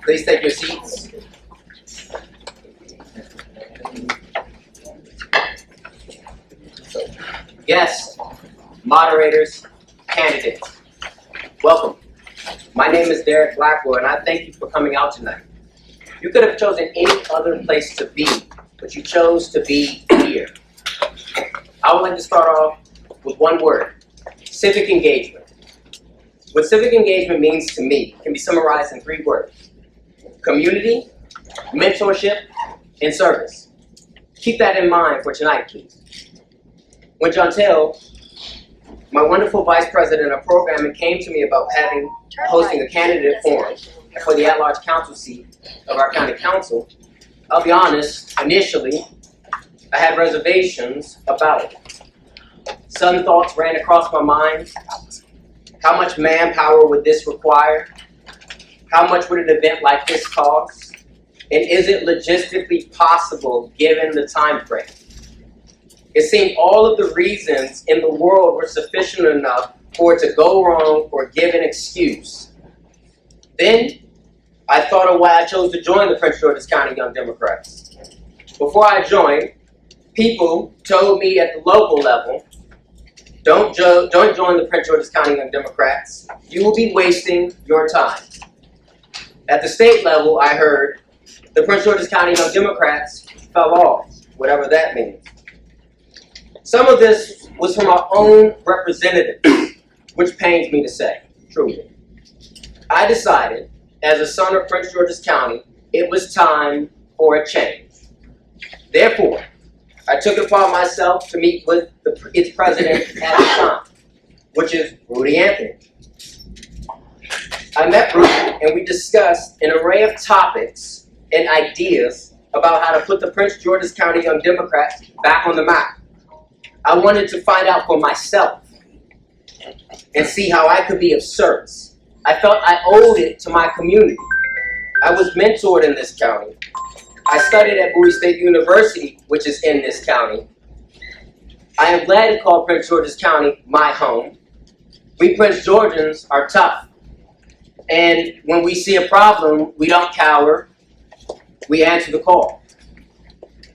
Please take your seats. Guests, moderators, candidates, welcome. My name is Derek Blackwell, and I thank you for coming out tonight. You could have chosen any other place to be, but you chose to be here. I would like to start off with one word: civic engagement. What civic engagement means to me can be summarized in 3 words: community, mentorship, and service. Keep that in mind for tonight, please. When Jontel, my wonderful vice president of programming, came to me about hosting a candidate forum for the at-large council seat of our county council, I'll be honest, initially, I had reservations about it. Sudden thoughts ran across my mind. How much manpower would this require? How much would an event like this cost? And is it logistically possible given the time frame? It seemed all of the reasons in the world were sufficient enough for it to go wrong or give an excuse. Then I thought of why I chose to join the Prince George's County Young Democrats. Before I joined, people told me at the local level, don't join the Prince George's County Young Democrats. You will be wasting your time. At the state level, I heard the Prince George's County Young Democrats fell off, whatever that means. Some of this was from our own representatives, which pains me to say, truly. I decided, as a son of Prince George's County, it was time for a change. Therefore, I took it upon myself to meet with its president at the time, which is Rudy Anthony. I met Rudy and we discussed an array of topics and ideas about how to put the Prince George's County Young Democrats back on the map. I wanted to find out for myself and see how I could be of service. I felt I owed it to my community. I was mentored in this county. I studied at Bowie State University, which is in this county. I am glad to call Prince George's County my home. We Prince Georgians are tough. And when we see a problem, we don't cower. We answer the call.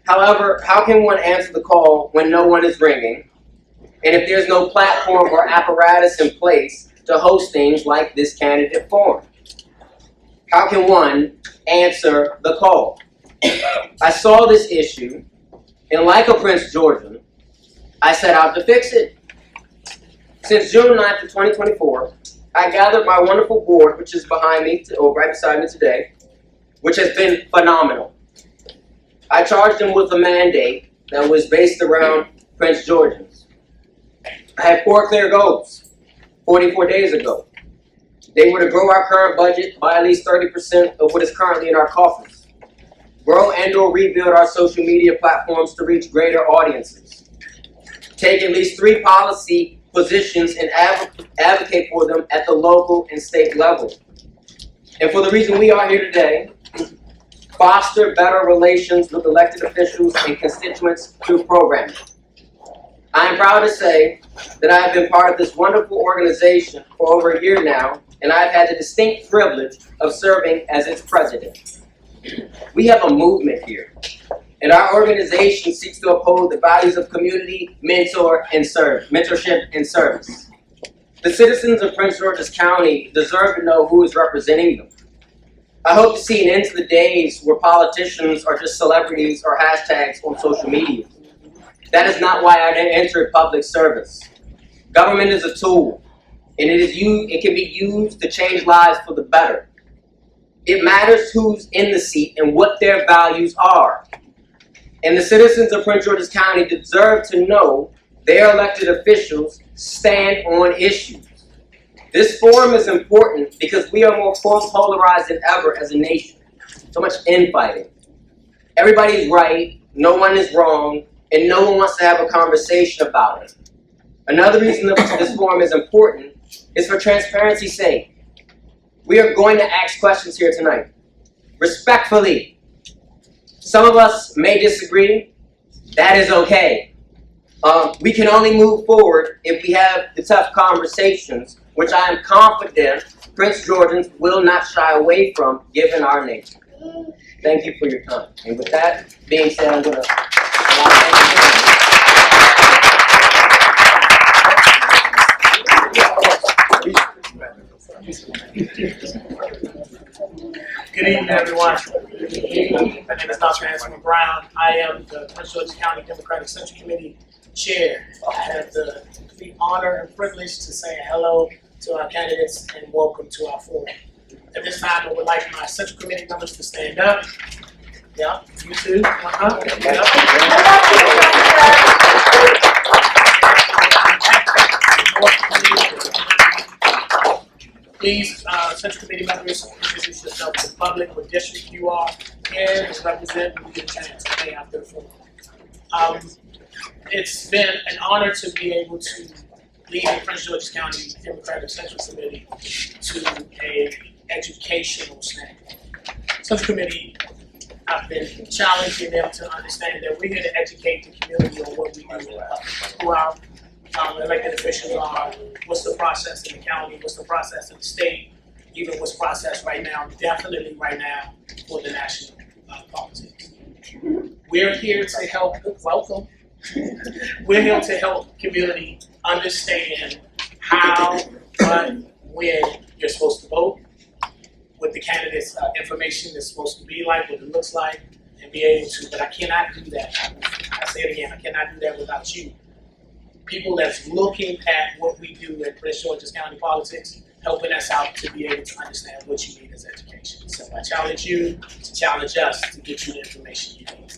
However, how can one answer the call when no one is ringing, and if there's no platform or apparatus in place to host things like this candidate forum? How can one answer the call? I saw this issue, and like a Prince Georgian, I set out to fix it. Since June 9th of 2024, I gathered my wonderful board, which is behind me, or right beside me today, which has been phenomenal. I charged them with a mandate that was based around Prince Georgians. I had 4 clear goals 44 days ago. They were to grow our current budget by at least 30% of what is currently in our coffers. Grow and or rebuild our social media platforms to reach greater audiences. Take at least 3 policy positions and advocate for them at the local and state level. And for the reason we are here today, foster better relations with elected officials and constituents through programming. I am proud to say that I have been part of this wonderful organization for over a year now, and I've had the distinct privilege of serving as its president. We have a movement here, and our organization seeks to uphold the values of community, mentorship, and service. The citizens of Prince George's County deserve to know who is representing them. I hope to see an end to the days where politicians are just celebrities or hashtags on social media. That is not why I entered public service. Government is a tool, and it can be used to change lives for the better. It matters who's in the seat and what their values are. And the citizens of Prince George's County deserve to know their elected officials stand on issues. This forum is important because we are more polarized than ever as a nation. So much infighting. Everybody's right, no one is wrong, and no one wants to have a conversation about it. Another reason that this forum is important is for transparency's sake. We are going to ask questions here tonight, respectfully. Some of us may disagree. That is okay. We can only move forward if we have the tough conversations, which I am confident Prince Georgians will not shy away from, given our nature. Thank you for your time. And with that being said, I'm going to Good evening, everyone. My name is Dr. Anthony Brown. I am the Prince George's County Democratic Central Committee Chair. I have the complete honor and privilege to say hello to our candidates and welcome to our forum. At this time, I would like my Central Committee members to stand up. Yep, you too. Please, Central Committee members, introduce yourself to the public, what district you are, and represent when you get a chance today after the forum. It's been an honor to be able to lead the Prince George's County Democratic Central Committee to an educational standpoint. Central Committee, I've been challenging them to understand that we're here to educate the community on what we do, who our elected officials are, what's the process in the county, what's the process in the state, even what's processed right now, definitely right now for the national politics. We're here to help, welcome. We're here to help community understand how, what, when you're supposed to vote, what the candidate's information is supposed to be like, what it looks like, and be able to, but I cannot do that. I say it again, I cannot do that without you. People that's looking at what we do in Prince George's County politics, helping us out to be able to understand what you need as education. So I challenge you to challenge us to get you the information you need.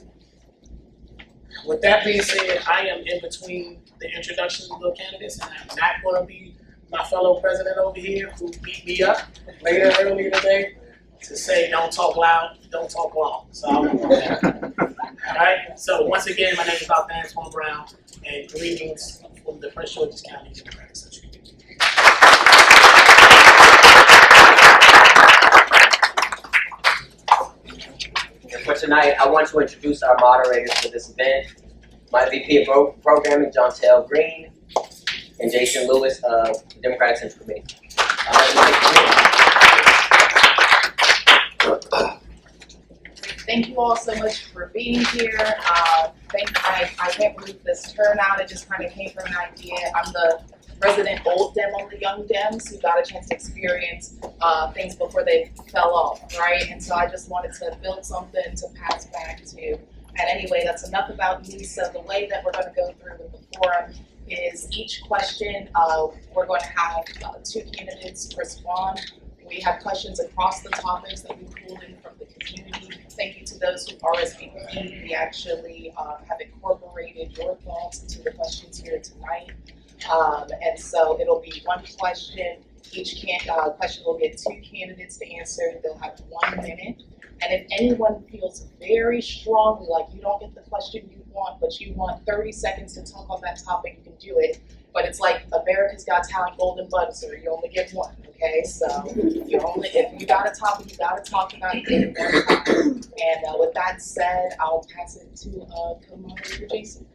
With that being said, I am in between the introductions of the candidates, and I'm not going to be my fellow president over here who beat me up earlier today to say don't talk loud, don't talk long. So I won't do that. All right. So once again, my name is Dr. Antoine Brown, and greetings from the Prince George's County Democratic Central Committee. And for tonight, I want to introduce our moderators for this event. My VP of Programming, John Taylor Green, and Jason Lewis of the Democratic Central Committee. Thank you all so much for being here. I can't believe this turnout. It just kind of came from an idea. I'm the resident old Dem on the young Dems who got a chance to experience things before they fell off, right? And so I just wanted to build something to pass back to. And anyway, that's enough about me. So the way that we're going to go through with the forum is each question, we're going to have two candidates respond. We have questions across the topics that we pulled in from the community. Thank you to those who RSVP'd. We actually have incorporated your thoughts into the questions here tonight. And so it'll be one question. Each question will get two candidates to answer. They'll have 1 minute. And if anyone feels very strongly like you don't get the question you want, but you want 30 seconds to talk on that topic, you can do it. But it's like America's Got Talent Golden Buzzer. You only get one, okay? So if you got a topic, you got to talk about it in one time. And with that said, I'll pass it to co-moderator Jason.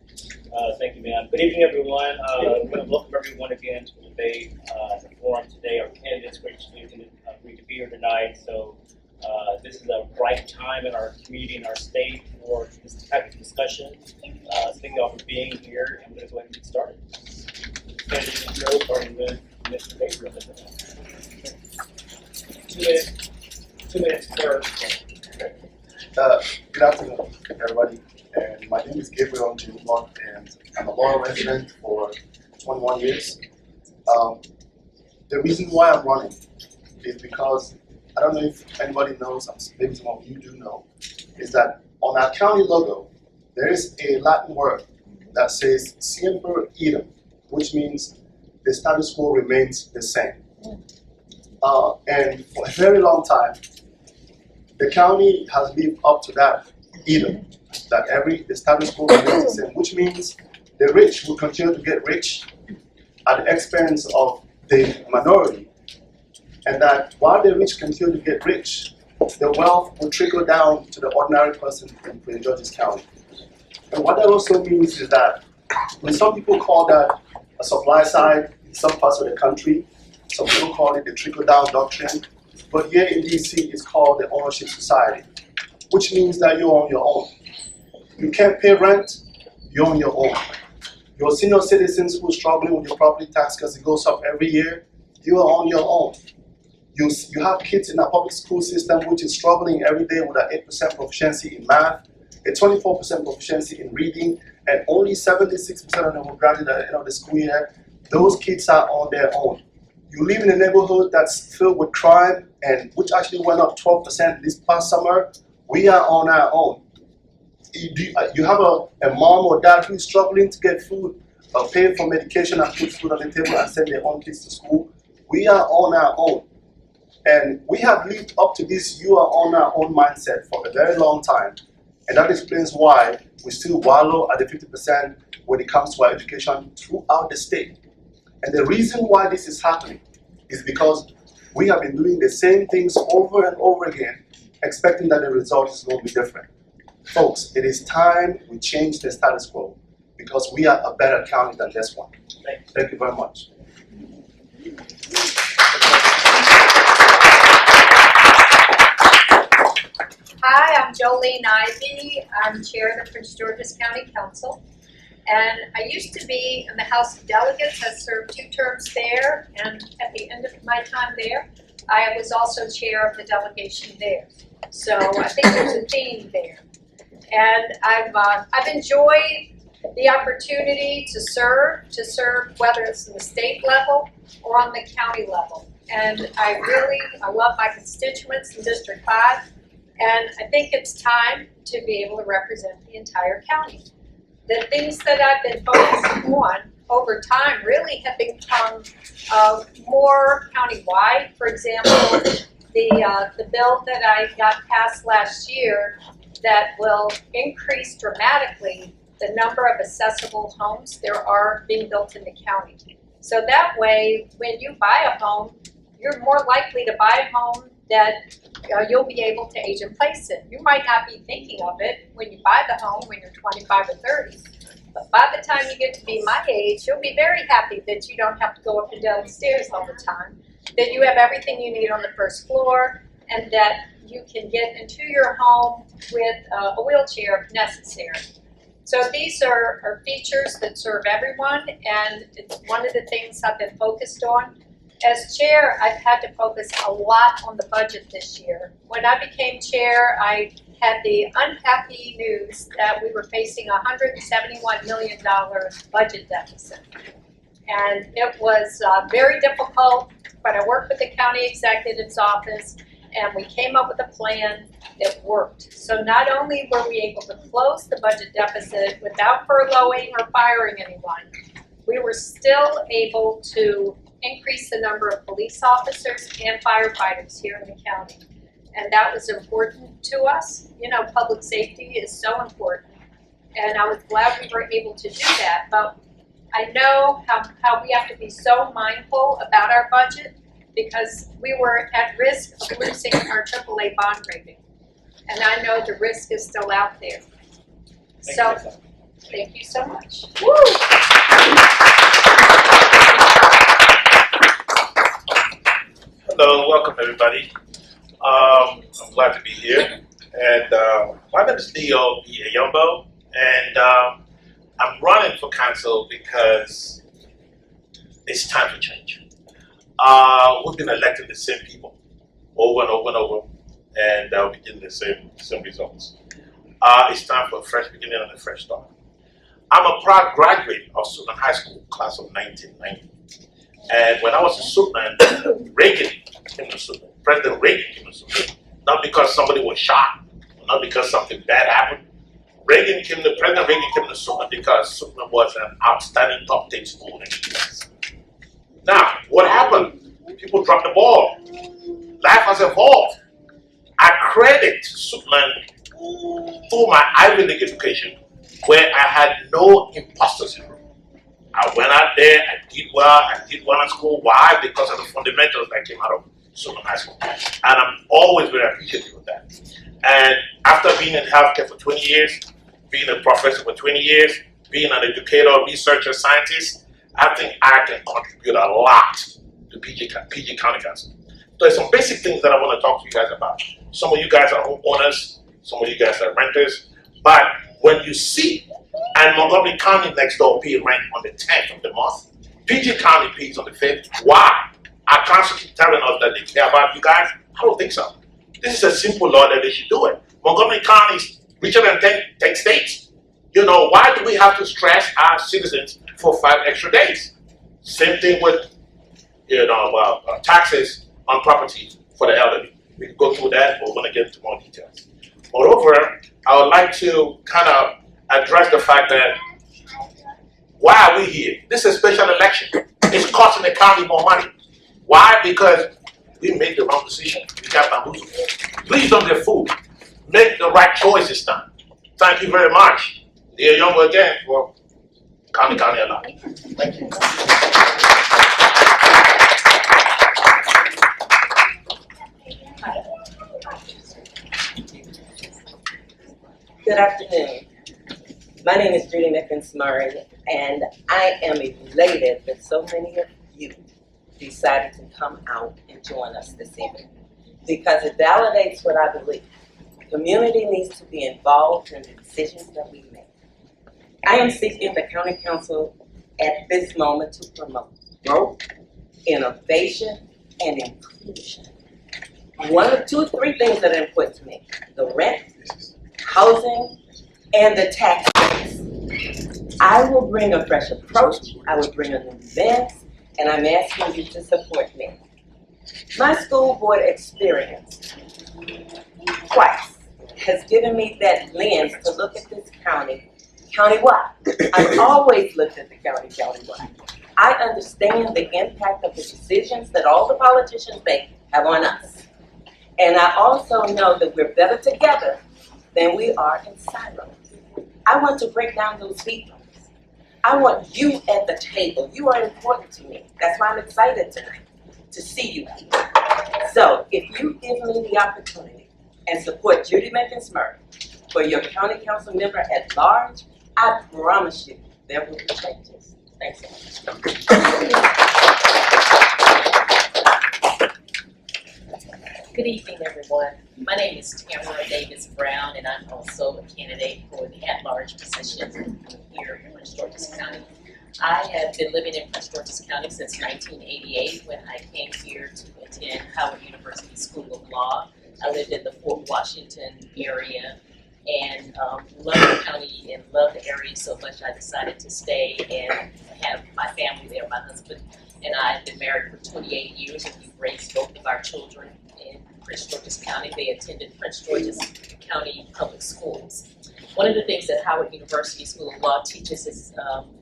Thank you, ma'am. Good evening, everyone. I want to welcome everyone again to the debate, the forum today. Our candidates graciously agreed to be here tonight. So this is a bright time in our community and our state for this type of discussion. Thank you all for being here. I'm going to go ahead and get started. Starting with Mr. Baker. 2 minutes per. Good afternoon, everybody. And my name is Gabriel Njimwa, and I'm a loyal resident for 21 years. The reason why I'm running is because I don't know if anybody knows, maybe some of you do know, is that on our county logo, there is a Latin word that says siempre idem, which means the status quo remains the same. And for a very long time, the county has lived up to that idem, that the status quo remains the same, which means the rich will continue to get rich at the expense of the minority, and that while the rich continue to get rich, the wealth will trickle down to the ordinary person in Prince George's County. And what that also means is that Some people call that a supply side in some parts of the country. Some people call it the trickle-down doctrine. But here in DC, it's called the ownership society, which means that you're on your own. You can't pay rent, you're on your own. Your senior citizens who are struggling with your property tax because it goes up every year, you are on your own. You have kids in a public school system which is struggling every day with an 8% proficiency in math, a 24% proficiency in reading, and only 76% of them will graduate at the end of the school year. Those kids are on their own. You live in a neighborhood that's filled with crime, and which actually went up 12% this past summer. We are on our own. You have a mom or dad who's struggling to get food, pay for medication and put food on the table and send their own kids to school. We are on our own. And we have lived up to this you are on our own mindset for a very long time. And that explains why we still wallow at the 50% when it comes to our education throughout the state. And the reason why this is happening is because we have been doing the same things over and over again, expecting that the result is going to be different. Folks, it is time we change the status quo because we are a better county than this one. Thank you very much. Hi, I'm Jolene Ivy. I'm chair of the Prince George's County Council. And I used to be in the House of Delegates. I served 2 terms there, and at the end of my time there, I was also chair of the delegation there. So I think there's a theme there. And I've enjoyed the opportunity to serve whether it's in the state level or on the county level. And I love my constituents in District 5, and I think it's time to be able to represent the entire county. The things that I've been focusing on over time really have become more countywide. For example, the bill that I got passed last year that will increase dramatically the number of accessible homes there are being built in the county. So that way, when you buy a home, you're more likely to buy a home that you'll be able to age in place in. You might not be thinking of it when you buy the home when you're 25 or 30, but by the time you get to be my age, you'll be very happy that you don't have to go up and down the stairs all the time, that you have everything you need on the first floor, and that you can get into your home with a wheelchair if necessary. So these are features that serve everyone, and it's one of the things I've been focused on. As chair, I've had to focus a lot on the budget this year. When I became chair, I had the unhappy news that we were facing a $171 million budget deficit. And it was very difficult, but I worked with the county executive's office, and we came up with a plan that worked. So not only were we able to close the budget deficit without furloughing or firing anyone, we were still able to increase the number of police officers and firefighters here in the county. And that was important to us. You know, public safety is so important. And I was glad we were able to do that. But I know how we have to be so mindful about our budget because we were at risk of losing our AAA bond rating. And I know the risk is still out there. Thank you so much. Woo! Hello, welcome everybody. I'm glad to be here. And my name is Leo B. Ayombo, and I'm running for council because it's time for change. We've been electing the same people over and over and over, and we're getting the same results. It's time for a fresh beginning and a fresh start. I'm a proud graduate of Suitland High School, class of 1990. And when I was in Suitland, Reagan came to Suitland. President Reagan came to Suitland. Not because somebody was shot, not because something bad happened. President Reagan came to Suitland because Suitland was an outstanding top 10 school in the US. Now, what happened? People dropped the ball. Life has evolved. I credit Suitland through my Ivy League education, where I had no imposter syndrome. I went out there, I did well in school. Why? Because of the fundamentals that came out of Suitland High School. And I'm always very appreciative of that. And after being in healthcare for 20 years, being a professor for 20 years, being an educator, researcher, scientist, I think I can contribute a lot to PG County Council. There's some basic things that I want to talk to you guys about. Some of you guys are homeowners, some of you guys are renters, but when you see, and Montgomery County next door pay rent on the 10th of the month, PG County pays on the 5th. Why? Our council keep telling us that they care about you guys. I don't think so. This is a simple law that they should do it. Montgomery County is richer than 10 states. You know, why do we have to stress our citizens for 5 extra days? Same thing with, taxes on property for the elderly. We can go through that, but we're going to get into more details. Moreover, I would like to kind of address the fact that why are we here? This is a special election. It's costing the county more money. Why? Because we made the wrong decision. We got bamboozled. Please don't get fooled. Make the right choice this time. Thank you very much. Dear Younger again for County a lot. Thank you. Good afternoon. My name is Judy Mickens-Murray, and I am elated that so many of you decided to come out and join us this evening because it validates what I believe. The community needs to be involved in the decisions that we make. I am seeking the County Council at this moment to promote growth, innovation, and inclusion. One of 2 or 3 things that are important to me: the rent, housing, and the tax base. I will bring a fresh approach, I will bring a new lens, and I'm asking you to support me. My school board experience twice has given me that lens to look at this county countywide. I've always looked at the county countywide. I understand the impact of the decisions that all the politicians make have on us. And I also know that we're better together than we are in silos. I want to break down those silos. I want you at the table. You are important to me. That's why I'm excited tonight to see you. So if you give me the opportunity and support Judy Mickens-Murray for your county council member at large, I promise you there will be changes. Thanks so much. Good evening, everyone. My name is Tamara Davis Brown, and I'm also a candidate for the at-large position here in Prince George's County. I have been living in Prince George's County since 1988 when I came here to attend Howard University School of Law. I lived in the Fort Washington area and love the county and love the area so much I decided to stay and have my family there. My husband and I have been married for 28 years and we've raised both of our children in Prince George's County. They attended Prince George's County Public Schools. One of the things that Howard University School of Law teaches is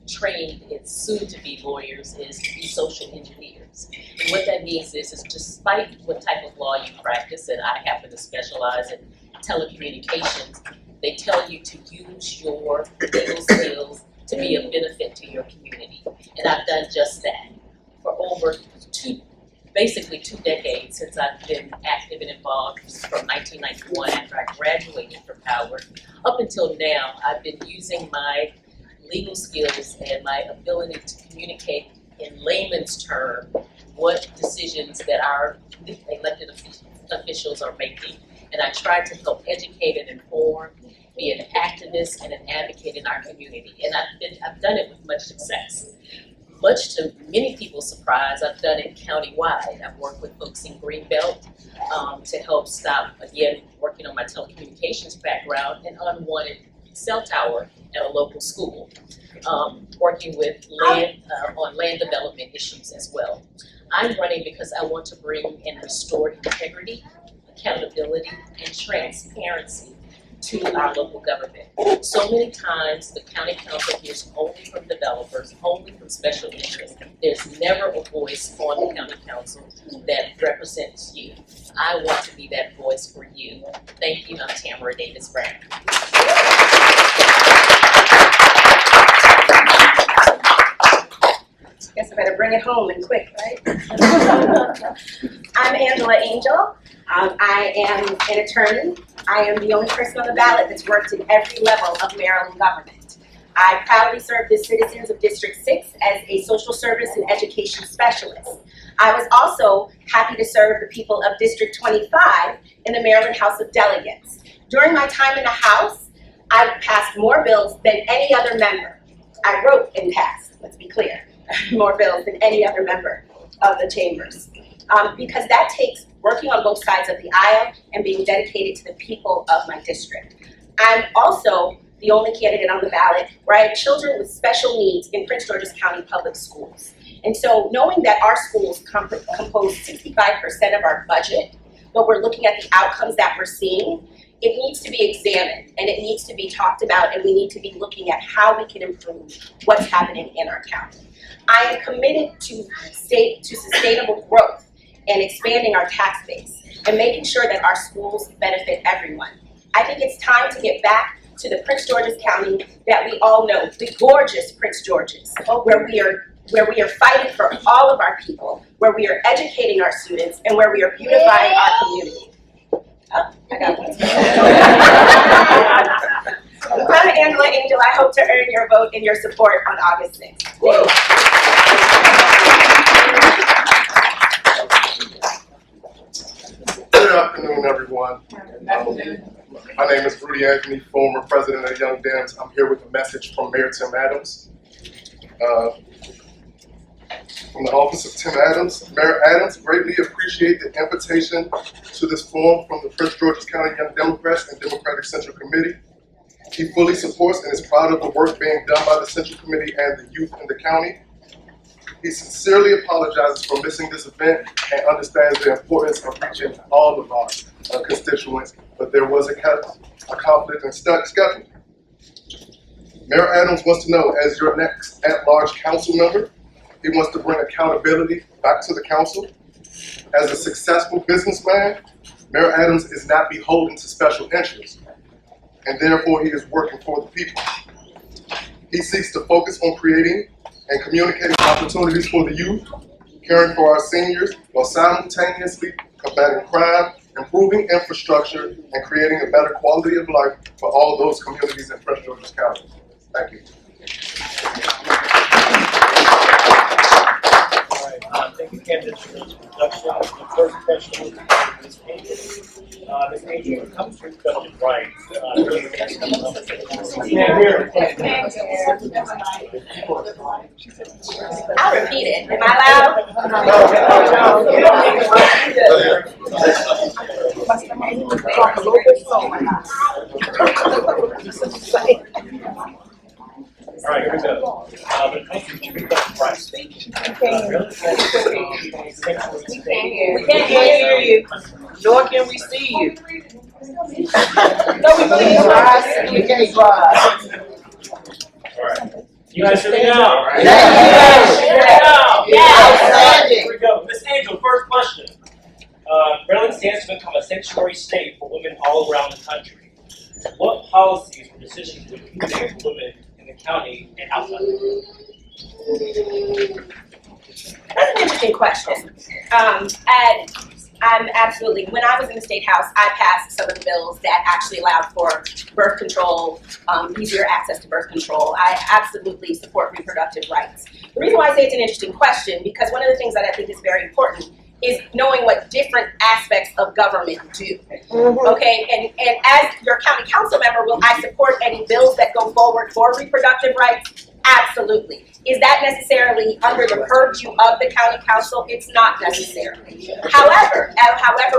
trained its soon-to-be lawyers is to be social engineers. And what that means is despite what type of law you practice, and I happen to specialize in telecommunications, they tell you to use your legal skills to be of benefit to your community. And I've done just that for over basically two decades since I've been active and involved from 1991 after I graduated from Howard. Up until now, I've been using my legal skills and my ability to communicate in layman's terms what decisions that our elected officials are making. And I try to help educate and inform, be an activist and an advocate in our community. And I've done it with much success. Much to many people's surprise, I've done it countywide. I've worked with folks in Greenbelt to help stop, again, working on my telecommunications background, an unwanted cell tower at a local school, working with land on land development issues as well. I'm running because I want to bring and restore integrity, accountability, and transparency to our local government. So many times the county council hears only from developers, only from special interests. There's never a voice on the county council that represents you. I want to be that voice for you. Thank you. I'm Tamara Davis Brown. Guess I better bring it home and quick, right? I'm Angela Angel. I am an attorney. I am the only person on the ballot that's worked in every level of Maryland government. I proudly serve the citizens of District 6 as a social service and education specialist. I was also happy to serve the people of District 25 in the Maryland House of Delegates. During my time in the House, I passed more bills than any other member. I wrote and passed, let's be clear, more bills than any other member of the chambers. Because that takes working on both sides of the aisle and being dedicated to the people of my district. I'm also the only candidate on the ballot where I have children with special needs in Prince George's County Public Schools. And so knowing that our schools compose 65% of our budget, but we're looking at the outcomes that we're seeing, it needs to be examined and it needs to be talked about, and we need to be looking at how we can improve what's happening in our county. I am committed to sustainable growth and expanding our tax base and making sure that our schools benefit everyone. I think it's time to get back to the Prince George's County that we all know, the gorgeous Prince George's, where we are fighting for all of our people, where we are educating our students, and where we are beautifying our community. Oh, I got one. I'm Angela Angel. I hope to earn your vote and your support on August 6th. Good afternoon, everyone. My name is Rudy Anthony, former president of Young Dems. I'm here with a message from Mayor Tim Adams. From the office of Tim Adams, Mayor Adams greatly appreciate the invitation to this forum from the Prince George's County Young Democrats and Democratic Central Committee. He fully supports and is proud of the work being done by the Central Committee and the youth in the county. He sincerely apologizes for missing this event and understands the importance of reaching all of our constituents, but there was a conflict in schedule. Mayor Adams wants to know, as your next at-large council member, he wants to bring accountability back to the council. As a successful businessman, Mayor Adams is not beholden to special interests, and therefore he is working for the people. He seeks to focus on creating and communicating opportunities for the youth, caring for our seniors, while simultaneously combating crime, improving infrastructure, and creating a better quality of life for all those communities in Prince George's County. Thank you. Thank you, candidates, for this introduction. The first question is Ms. Angel. Ms. Angel, when it comes to reproductive rights, I'll repeat it. Am I loud? All right, here we go. When it comes to reproductive rights, We can't hear you. Nor can we see you. No, we really can't. We can't drive. all right. You guys hear me now? Yes. Here we go. Ms. Angel, first question. Maryland stands to become a sanctuary state for women all around the country. What policies or decisions would you make for women in the county and outside? That's an interesting question. And I'm absolutely, when I was in the State House, I passed some of the bills that actually allowed for birth control, easier access to birth control. I absolutely support reproductive rights. The reason why I say it's an interesting question, because one of the things that I think is very important is knowing what different aspects of government do. Okay, and as your county council member, will I support any bills that go forward for reproductive rights? Absolutely. Is that necessarily under the purview of the county council? It's not necessarily. However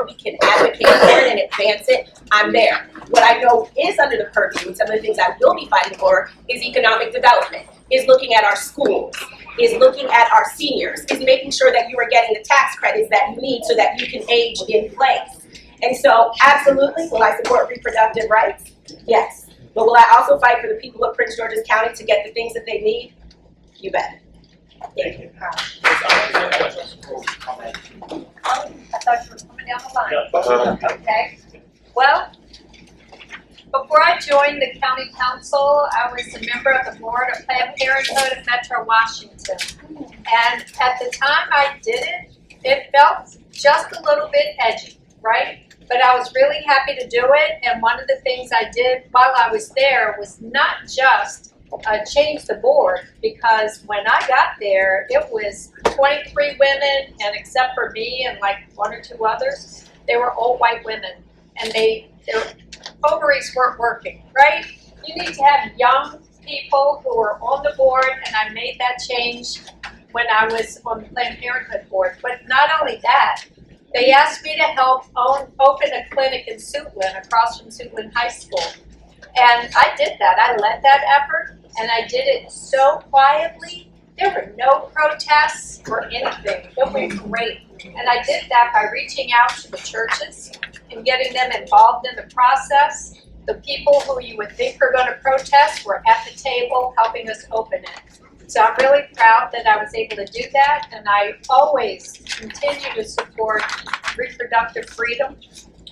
we can advocate for it and advance it, I'm there. What I know is under the purview, and some of the things I will be fighting for, is economic development, is looking at our schools, is looking at our seniors, is making sure that you are getting the tax credits that you need so that you can age in place. And so, absolutely, will I support reproductive rights? Yes. But will I also fight for the people of Prince George's County to get the things that they need? You bet. Thank you. I thought you were coming down the line. Okay. Well, before I joined the county council, I was a member of the board of Planned Parenthood of Metro Washington. And at the time I did it, it felt just a little bit edgy, right? But I was really happy to do it. And one of the things I did while I was there was not just change the board, because when I got there, it was 23 women, and except for me and like 1 or 2 others, they were all white women, and their ovaries weren't working, right? You need to have young people who are on the board, and I made that change when I was on the Planned Parenthood board. But not only that, they asked me to help open a clinic in Suitland, across from Suitland High School. And I did that. I led that effort, and I did it so quietly. There were no protests or anything. It went great. And I did that by reaching out to the churches and getting them involved in the process. The people who you would think are going to protest were at the table helping us open it. So I'm really proud that I was able to do that, and I always continue to support reproductive freedom,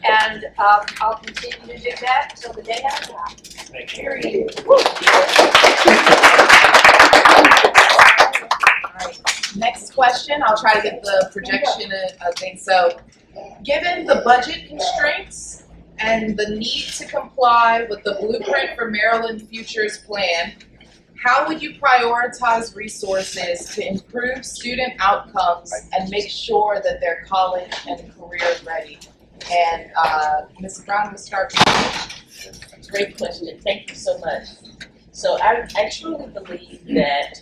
and I'll continue to do that until the day I die. Thank you. Next question, I'll try to get the projection of things. So, given the budget constraints and the need to comply with the Blueprint for Maryland Futures plan, how would you prioritize resources to improve student outcomes and make sure that they're college and career ready? And Ms. Brown, we'll start with you. Great question. Thank you so much. So I truly believe that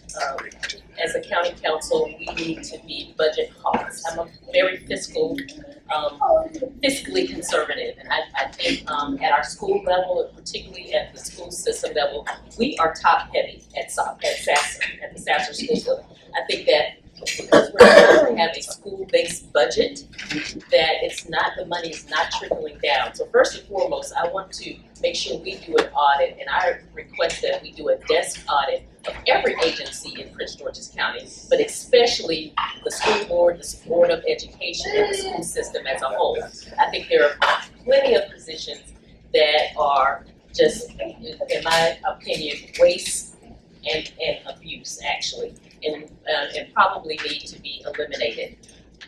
as a county council, we need to be budget hawks. I'm a very fiscally conservative, and I think at our school level, and particularly at the school system level, we are top heavy at the Sasser school system. I think that because we're trying to have a school-based budget, that the money is not trickling down. So first and foremost, I want to make sure we do an audit, and I request that we do a desk audit of every agency in Prince George's County, but especially the school board, the Board of Education, and the school system as a whole. I think there are plenty of positions that are just, in my opinion, waste and abuse, actually, and probably need to be eliminated.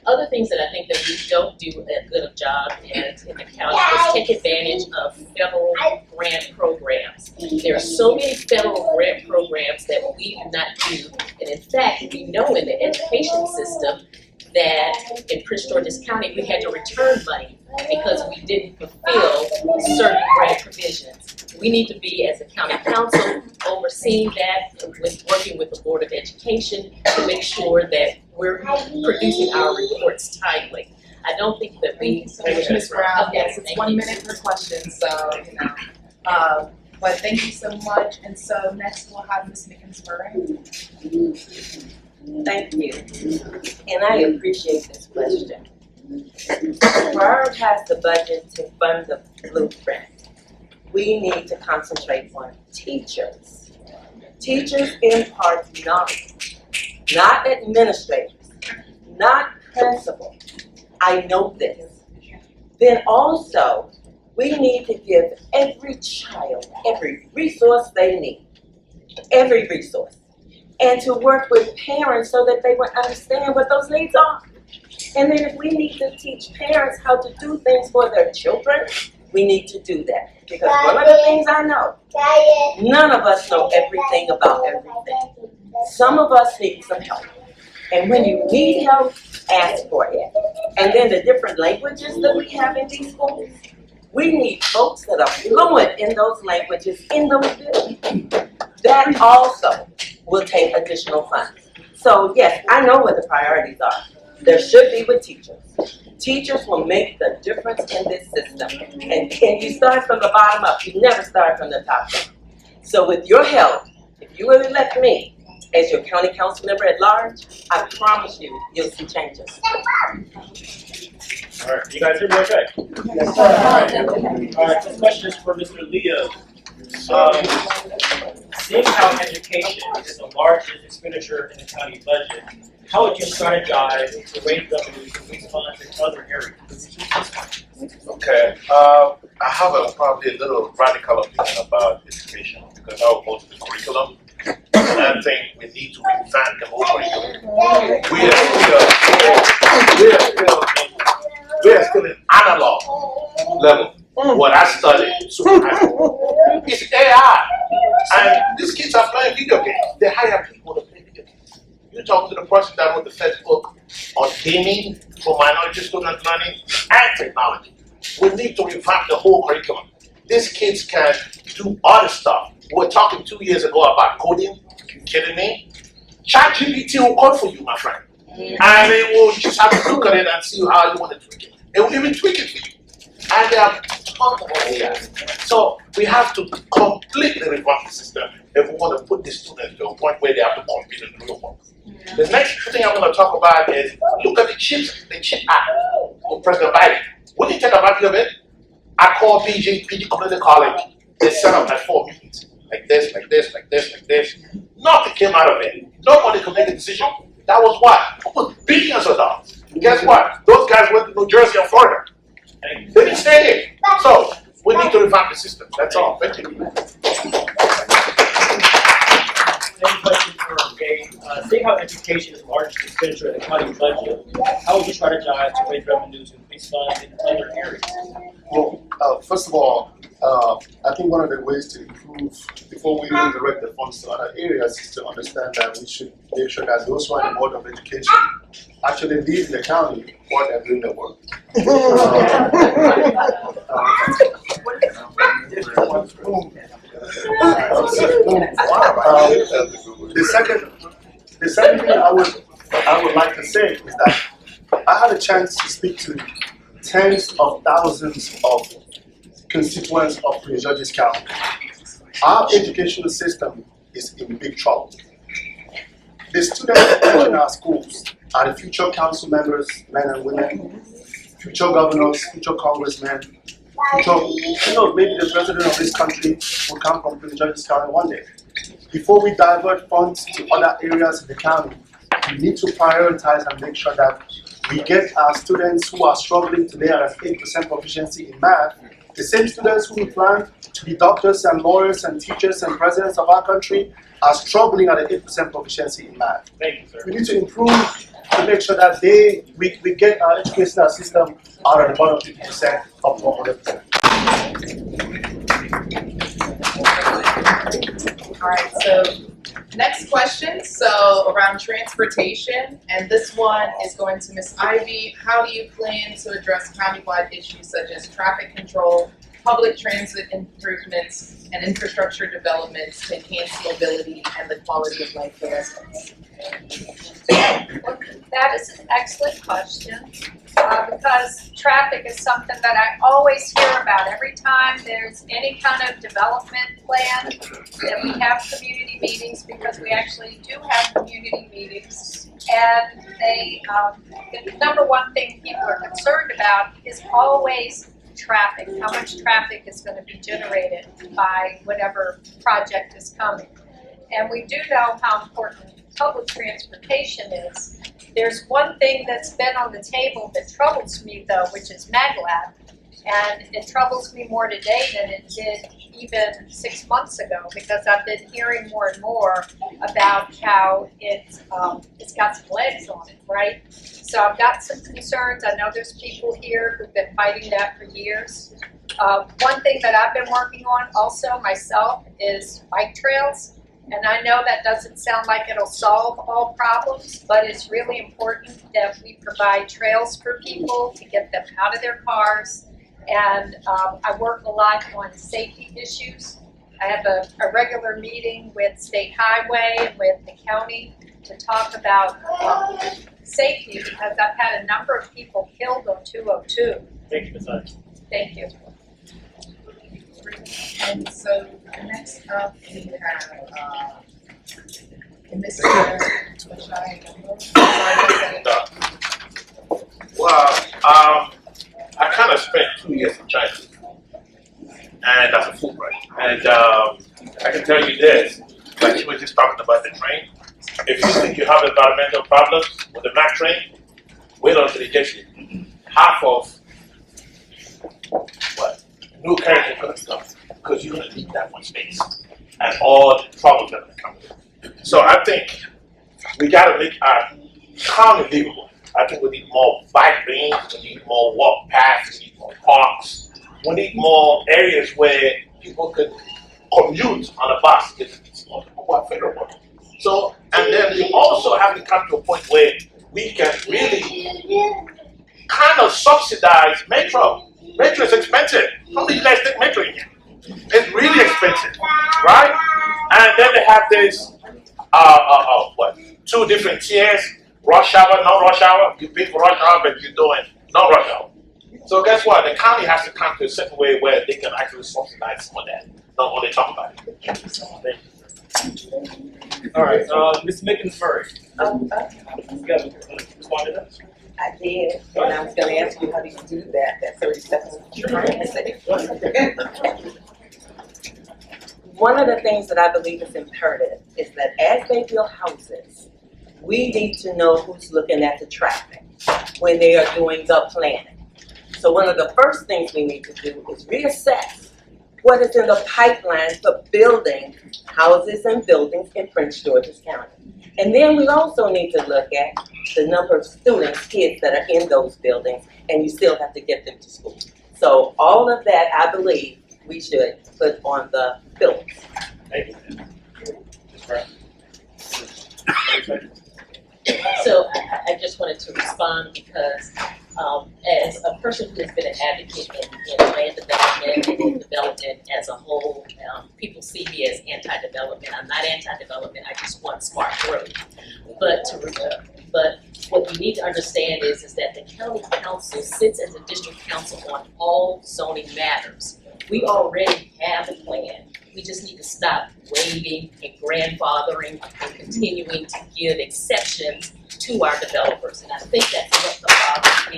Other things that I think that we don't do a good job at in the county is take advantage of federal grant programs. There are so many federal grant programs that we do not do, and in fact, we know in the education system that in Prince George's County we had to return money because we didn't fulfill certain grant provisions. We need to be, as a county council, overseeing that, working with the Board of Education to make sure that we're producing our reports timely. I don't think that we. Thank you so much, Ms. Brown. Okay, Yes, it's thank 1 you. minute per question, so, but thank you so much. And so next we'll have Ms. Nickens-Murray. Thank you. And I appreciate this question. Prioritize the budget to fund the blueprint. We need to concentrate on teachers. Teachers impart knowledge, not administrators, not principals. I know this. Then also, we need to give every child every resource they need, every resource, and to work with parents so that they will understand what those needs are. And then if we need to teach parents how to do things for their children, we need to do that. Because one of the things I know, none of us know everything about everything. Some of us need some help. And when you need help, ask for it. And then the different languages that we have in these schools, we need folks that are fluent in those languages, in those buildings. That also will take additional funds. So yes, I know what the priorities are. There should be with teachers. Teachers will make the difference in this system. And you start from the bottom up, you never start from the top down. So with your help, if you will elect me as your county council member at large, I promise you, you'll see changes. All right, you guys hear me okay? Yes, All right, this question is for Mr. Leo. Seeing how education is the largest expenditure in the county budget, how would you strategize to raise revenues and raise funds in other areas? Okay, I have probably a little radical opinion about education because I will go to the curriculum, and I think we need to revamp the whole curriculum. We are still in analog level. What I studied, it's AI. And these kids are playing video games. They hire people to play video games. You talk to the person that wrote the first book on gaming for minority student learning and technology. We need to revamp the whole curriculum. These kids can do other stuff. We were talking 2 years ago about coding. You kidding me? ChatGPT will code for you, my friend. And it will just have to look at it and see how you want to tweak it. It will even tweak it for you. And there are tons of AI. So we have to completely revamp the system if we want to put the students to a point where they have to compete in the real world. The next thing I'm going to talk about is look at the Chip Act of President Biden. We didn't take advantage of it. I called PG Community College. They set up like 4 meetings. Like this, like this, like this, like this. Nothing came out of it. Nobody could make a decision. That was what? It was billions of dollars. And guess what? Those guys went to New Jersey and Florida. They didn't stay here. So we need to revamp the system. That's all. Thank you. Any question for Gabe? Seeing how education is the largest expenditure of the county budget, how would you strategize to raise revenues and increase funds in other areas? Well, first of all, I think one of the ways to improve, before we even direct the funds to other areas, is to understand that we should make sure that those who are in the Board of Education actually lead in the county while they're doing the work. The second thing I would like to say is that I had a chance to speak to tens of thousands of constituents of Prince George's County. Our educational system is in big trouble. The students in our schools are the future council members, men and women, future governors, future congressmen, future, maybe the president of this country will come from Prince George's County one day. Before we divert funds to other areas of the county, we need to prioritize and make sure that we get our students who are struggling today at an 8% proficiency in math, the same students who we plan to be doctors and lawyers and teachers and presidents of our country are struggling at an 8% proficiency in math. Thank you, sir. We need to improve to make sure that we get our educational system out of the bottom 50% up to 100%. All right, so next question, so around transportation, and this one is going to Ms. Ivy. How do you plan to address countywide issues such as traffic control, public transit improvements, and infrastructure developments to enhance mobility and the quality of life for residents? That is an excellent question, because traffic is something that I always hear about every time there's any kind of development plan, that we have community meetings, because we actually do have community meetings. And they, the number one thing people are concerned about is always traffic, how much traffic is going to be generated by whatever project is coming. And we do know how important public transportation is. There's one thing that's been on the table that troubles me though, which is MagLab. And it troubles me more today than it did even 6 months ago, because I've been hearing more and more about how it's got some legs on it, right? So I've got some concerns. I know there's people here who've been fighting that for years. One thing that I've been working on also myself is bike trails. And I know that doesn't sound like it'll solve all problems, but it's really important that we provide trails for people to get them out of their cars. And I work a lot on safety issues. I have a regular meeting with State Highway and with the county to talk about safety, because I've had a number of people killed on 202. Thank you, Ms. Ivy. Thank you. And so next up we have Mr. Well, I kind of spent 2 years in China, and that's a Fulbright. And I can tell you this, like you were just talking about the train. If you think you have environmental problems with the MAC train, wait until it gets you. Half of what new character is going to come, because you're going to need that much space and all the problems that are going to come with it. So I think we got to make our county livable. I think we need more bike lanes, we need more walk paths, we need more parks, we need more areas where people could commute on a bus. It's not quite favorable. So, and then we also have to come to a point where we can really kind of subsidize metro. Metro is expensive. How many of you guys take metro in here? It's really expensive, right? And then they have this, two different tiers, rush hour, non-rush hour. You pay for rush hour, but you're doing non-rush hour. So guess what? The county has to come to a certain way where they can actually subsidize some of that, not only talk about it. All right, Ms. Mickens Murray. You guys respond to that? I did, and I was gonna ask you how do you do that 30 seconds. One of the things that I believe is imperative is that as they build houses, we need to know who's looking at the traffic when they are doing the planning. So one of the first things we need to do is reassess what is in the pipeline for building houses and buildings in Prince George's County. And then we also need to look at the number of students, kids that are in those buildings, and you still have to get them to school. So all of that, I believe, we should put on the bills. Thank you. Ms. Brown. So I just wanted to respond because as a person who has been an advocate in land development and in development as a whole, people see me as anti-development. I'm not anti-development, I just want smart growth. But what you need to understand is that the county council sits as a district council on all zoning matters. We already have a plan. We just need to stop waiving and grandfathering and continuing to give exceptions to our developers. And I think that's what the problem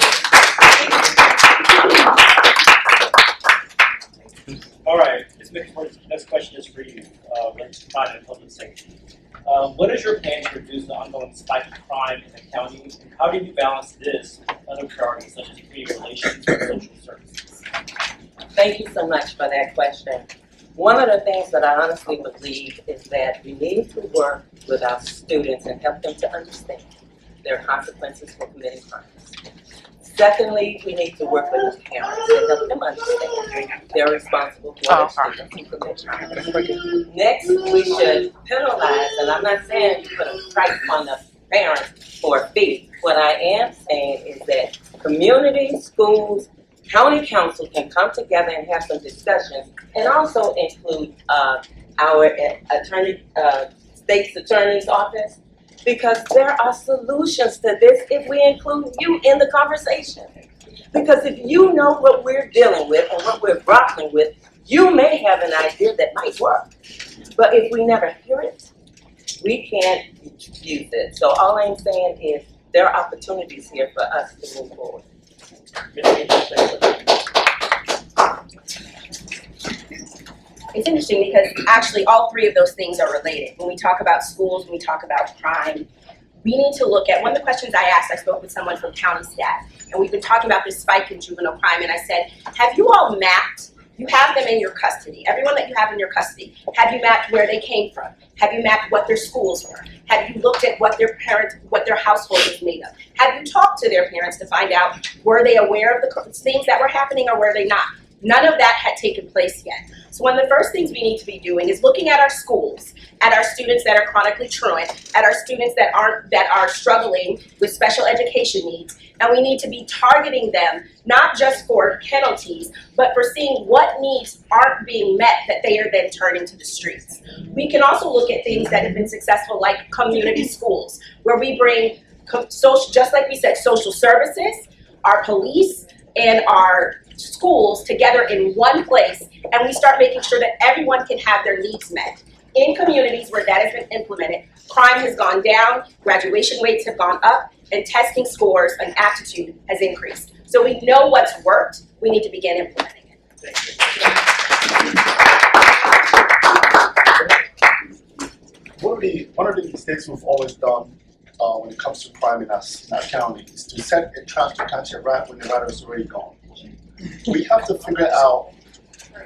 is. All right, Ms. Mickens, next question is for you, related to crime and public safety. What is your plan to reduce the ongoing spike of crime in the county, and how do you balance this with other priorities such as community relations and social services? Thank you so much for that question. One of the things that I honestly believe is that we need to work with our students and help them to understand their consequences for committing crimes. Secondly, we need to work with the parents and help them understand they're responsible for their students who commit crimes. Next, we should penalize, and I'm not saying you put a price on the parents for a fee. What I am saying is that community, schools, county council can come together and have some discussions, and also include our attorney, state's attorney's office, because there are solutions to this if we include you in the conversation. Because if you know what we're dealing with and what we're grappling with, you may have an idea that might work. But if we never hear it, we can't use it. So all I'm saying is there are opportunities here for us to move forward. It's interesting because actually all three of those things are related. When we talk about schools, when we talk about crime, we need to look at, one of the questions I asked, I spoke with someone from county staff, and we've been talking about this spike in juvenile crime, and I said, have you all mapped, you have them in your custody, everyone that you have in your custody, have you mapped where they came from? Have you mapped what their schools were? Have you looked at what their parents, what their household is made of? Have you talked to their parents to find out, were they aware of the things that were happening or were they not? None of that had taken place yet. So one of the first things we need to be doing is looking at our schools, at our students that are chronically truant, at our students that are struggling with special education needs, and we need to be targeting them not just for penalties, but for seeing what needs aren't being met that they are then turning to the streets. We can also look at things that have been successful, like community schools, where we bring social, just like we said, social services, our police, and our schools together in one place, and we start making sure that everyone can have their needs met. In communities where that has been implemented, crime has gone down, graduation rates have gone up, and testing scores and aptitude has increased. So we know what's worked, we need to begin implementing it. One of the mistakes we've always done when it comes to crime in our county is to set a trap to catch a rat when the rat is already gone. We have to figure out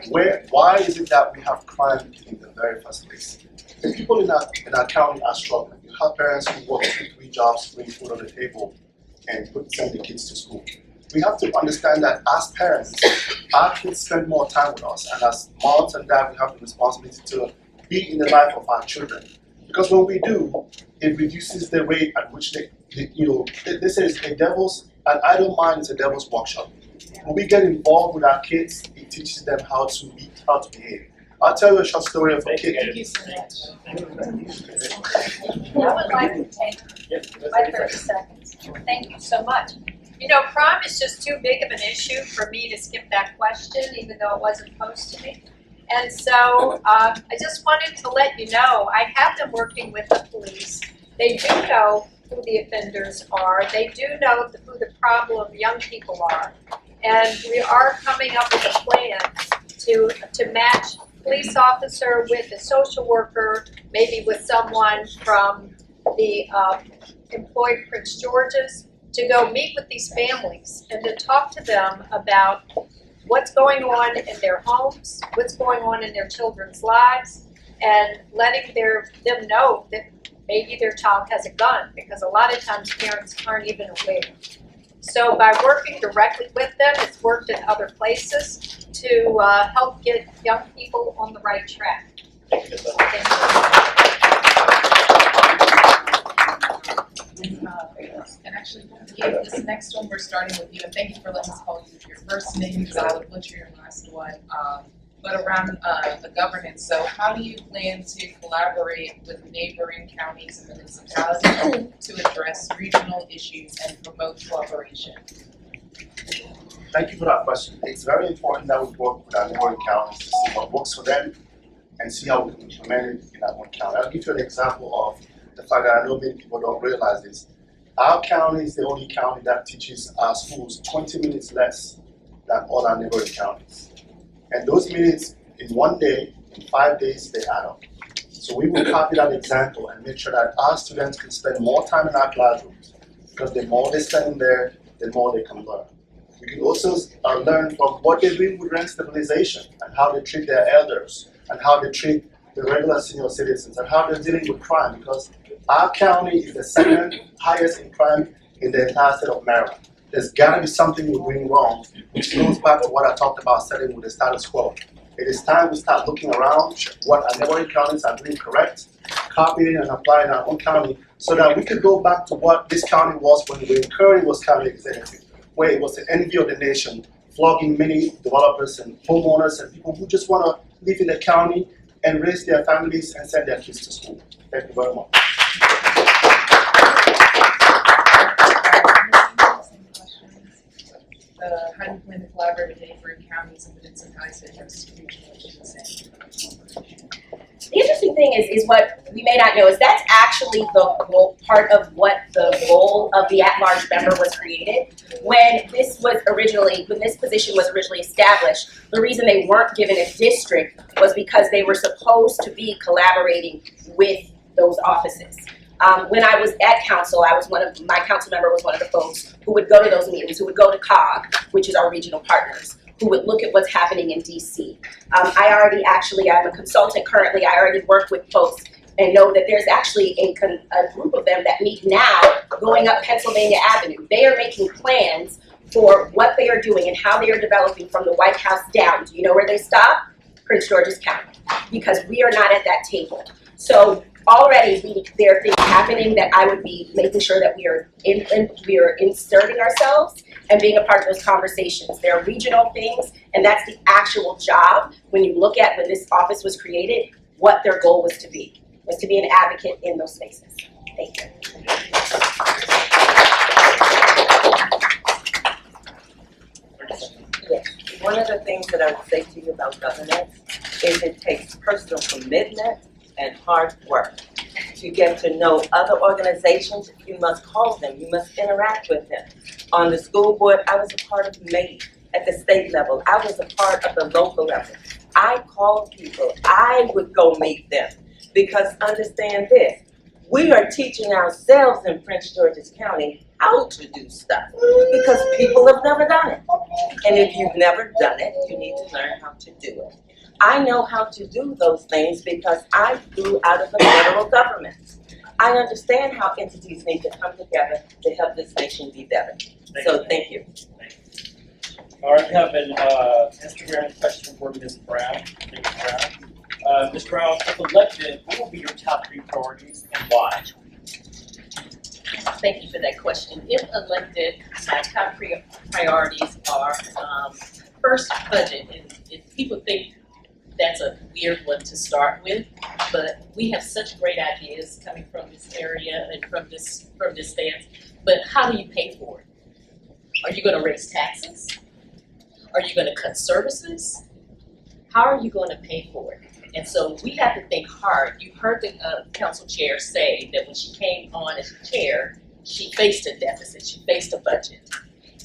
why is it that we have crime in the very first place. The people in our county are struggling. You have parents who work 2-3 jobs to bring food on the table and send the kids to school. we have to understand that as parents, our kids spend more time with us, and as moms and dads, we have the responsibility to be in the life of our children. Because when we do, it reduces the rate at which they say an idle mind is a devil's workshop. When we get involved with our kids, it teaches them how to behave. I'll tell you a short story of a kid. Thank you so much. I would like to take my 30 seconds. Thank you so much. You know, crime is just too big of an issue for me to skip that question, even though it wasn't posed to me. And so I just wanted to let you know, I have been working with the police. They do know who the offenders are. They do know who the problem young people are. And we are coming up with a plan to match police officer with a social worker, maybe with someone from the employed Prince George's, to go meet with these families and to talk to them about what's going on in their homes, what's going on in their children's lives, and letting them know that maybe their child has a gun, because a lot of times parents aren't even aware. So by working directly with them, it's worked in other places to help get young people on the right track. Thank you. And actually, yeah, this next one, we're starting with you, and thank you for letting us call you your first name, because I would butcher your last one. But around the governance, so how do you plan to collaborate with neighboring counties and municipalities to address regional issues and promote cooperation? Thank you for that question. It's very important that we work with our neighboring counties to see what works for them and see how we can implement it in our own county. I'll give you an example of the fact that I know many people don't realize this. Our county is the only county that teaches our schools 20 minutes less than all our neighboring counties. And those minutes in one day, in 5 days, they add up. So we will copy that example and make sure that our students can spend more time in our classrooms, because the more they spend in there, the more they can learn. We can also learn from what they're doing with rent stabilization and how they treat their elders and how they treat the regular senior citizens and how they're dealing with crime, because our county is the second highest in crime in the entire state of Maryland. There's got to be something we're doing wrong, which goes back to what I talked about setting with the status quo. It is time we start looking around what our neighboring counties are doing correct, copying and applying our own county, so that we could go back to what this county was when Wayne Curry was county executive, where it was the envy of the nation, flogging many developers and homeowners and people who just want to live in the county and raise their families and send their kids to school. Thank you very much. How do you plan to collaborate with neighboring counties and municipalities to address regional issues? The interesting thing is what we may not know is that's actually the goal, part of what the goal of the at-large member was created. When this position was originally established, the reason they weren't given a district was because they were supposed to be collaborating with those offices. When I was at council, my council member was one of the folks who would go to those meetings, who would go to COG, which is our regional partners, who would look at what's happening in DC. I'm a consultant currently. I already work with folks and know that there's actually a group of them that meet now going up Pennsylvania Avenue. They are making plans for what they are doing and how they are developing from the White House down. Do you know where they stop? Prince George's County, because we are not at that table. So already there are things happening that I would be making sure that we are inserting ourselves and being a part of those conversations. There are regional things, and that's the actual job when you look at when this office was created, what their goal was to be an advocate in those spaces. Thank you. Yes. One of the things that I would say to you about governance is it takes personal commitment and hard work. To get to know other organizations, you must call them, you must interact with them. On the school board, I was a part of MATE at the state level. I was a part of the local level. I called people, I would go meet them, because understand this, we are teaching ourselves in Prince George's County how to do stuff, because people have never done it. And if you've never done it, you need to learn how to do it. I know how to do those things because I grew out of the federal government. I understand how entities need to come together to help this nation be better. So thank you. All right, we have an Instagram question for Ms. Brown. Ms. Brown, if elected, what will be your top 3 priorities and why? Thank you for that question. If elected, my top priorities are first, budget. And people think that's a weird one to start with, but we have such great ideas coming from this area and from this stance. But how do you pay for it? Are you going to raise taxes? Are you going to cut services? How are you going to pay for it? And so we have to think hard. You heard the council chair say that when she came on as chair, she faced a deficit, she faced a budget.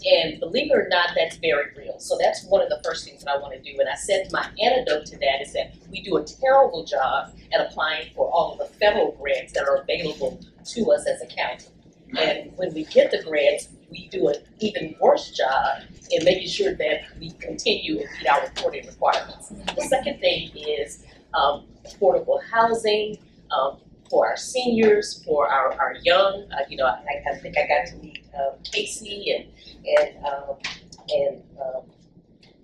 And believe it or not, that's very real. So that's one of the first things that I want to do. And I said my antidote to that is that we do a terrible job at applying for all of the federal grants that are available to us as a county. And when we get the grants, we do an even worse job in making sure that we continue and meet our reporting requirements. The second thing is affordable housing for our seniors, for our young. I think I got to meet Casey and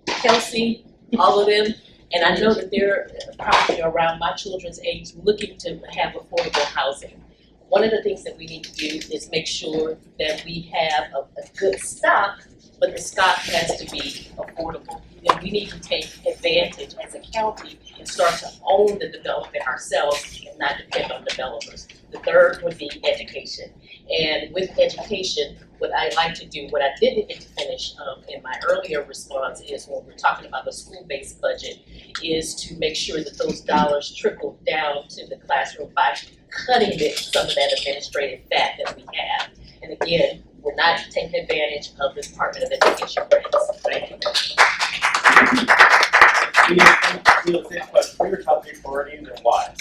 Kelsey, all of them. And I know that they're probably around my children's age looking to have affordable housing. One of the things that we need to do is make sure that we have a good stock, but the stock has to be affordable. And we need to take advantage as a county and start to own the development ourselves and not depend on developers. The third would be education. And with education, what I like to do, what I didn't get to finish in my earlier response is when we're talking about the school-based budget, is to make sure that those dollars trickle down to the classroom by cutting some of that administrative fat that we have. And again, we're not taking advantage of the Department of Education grants. Thank you. What are your top 3 priorities and why?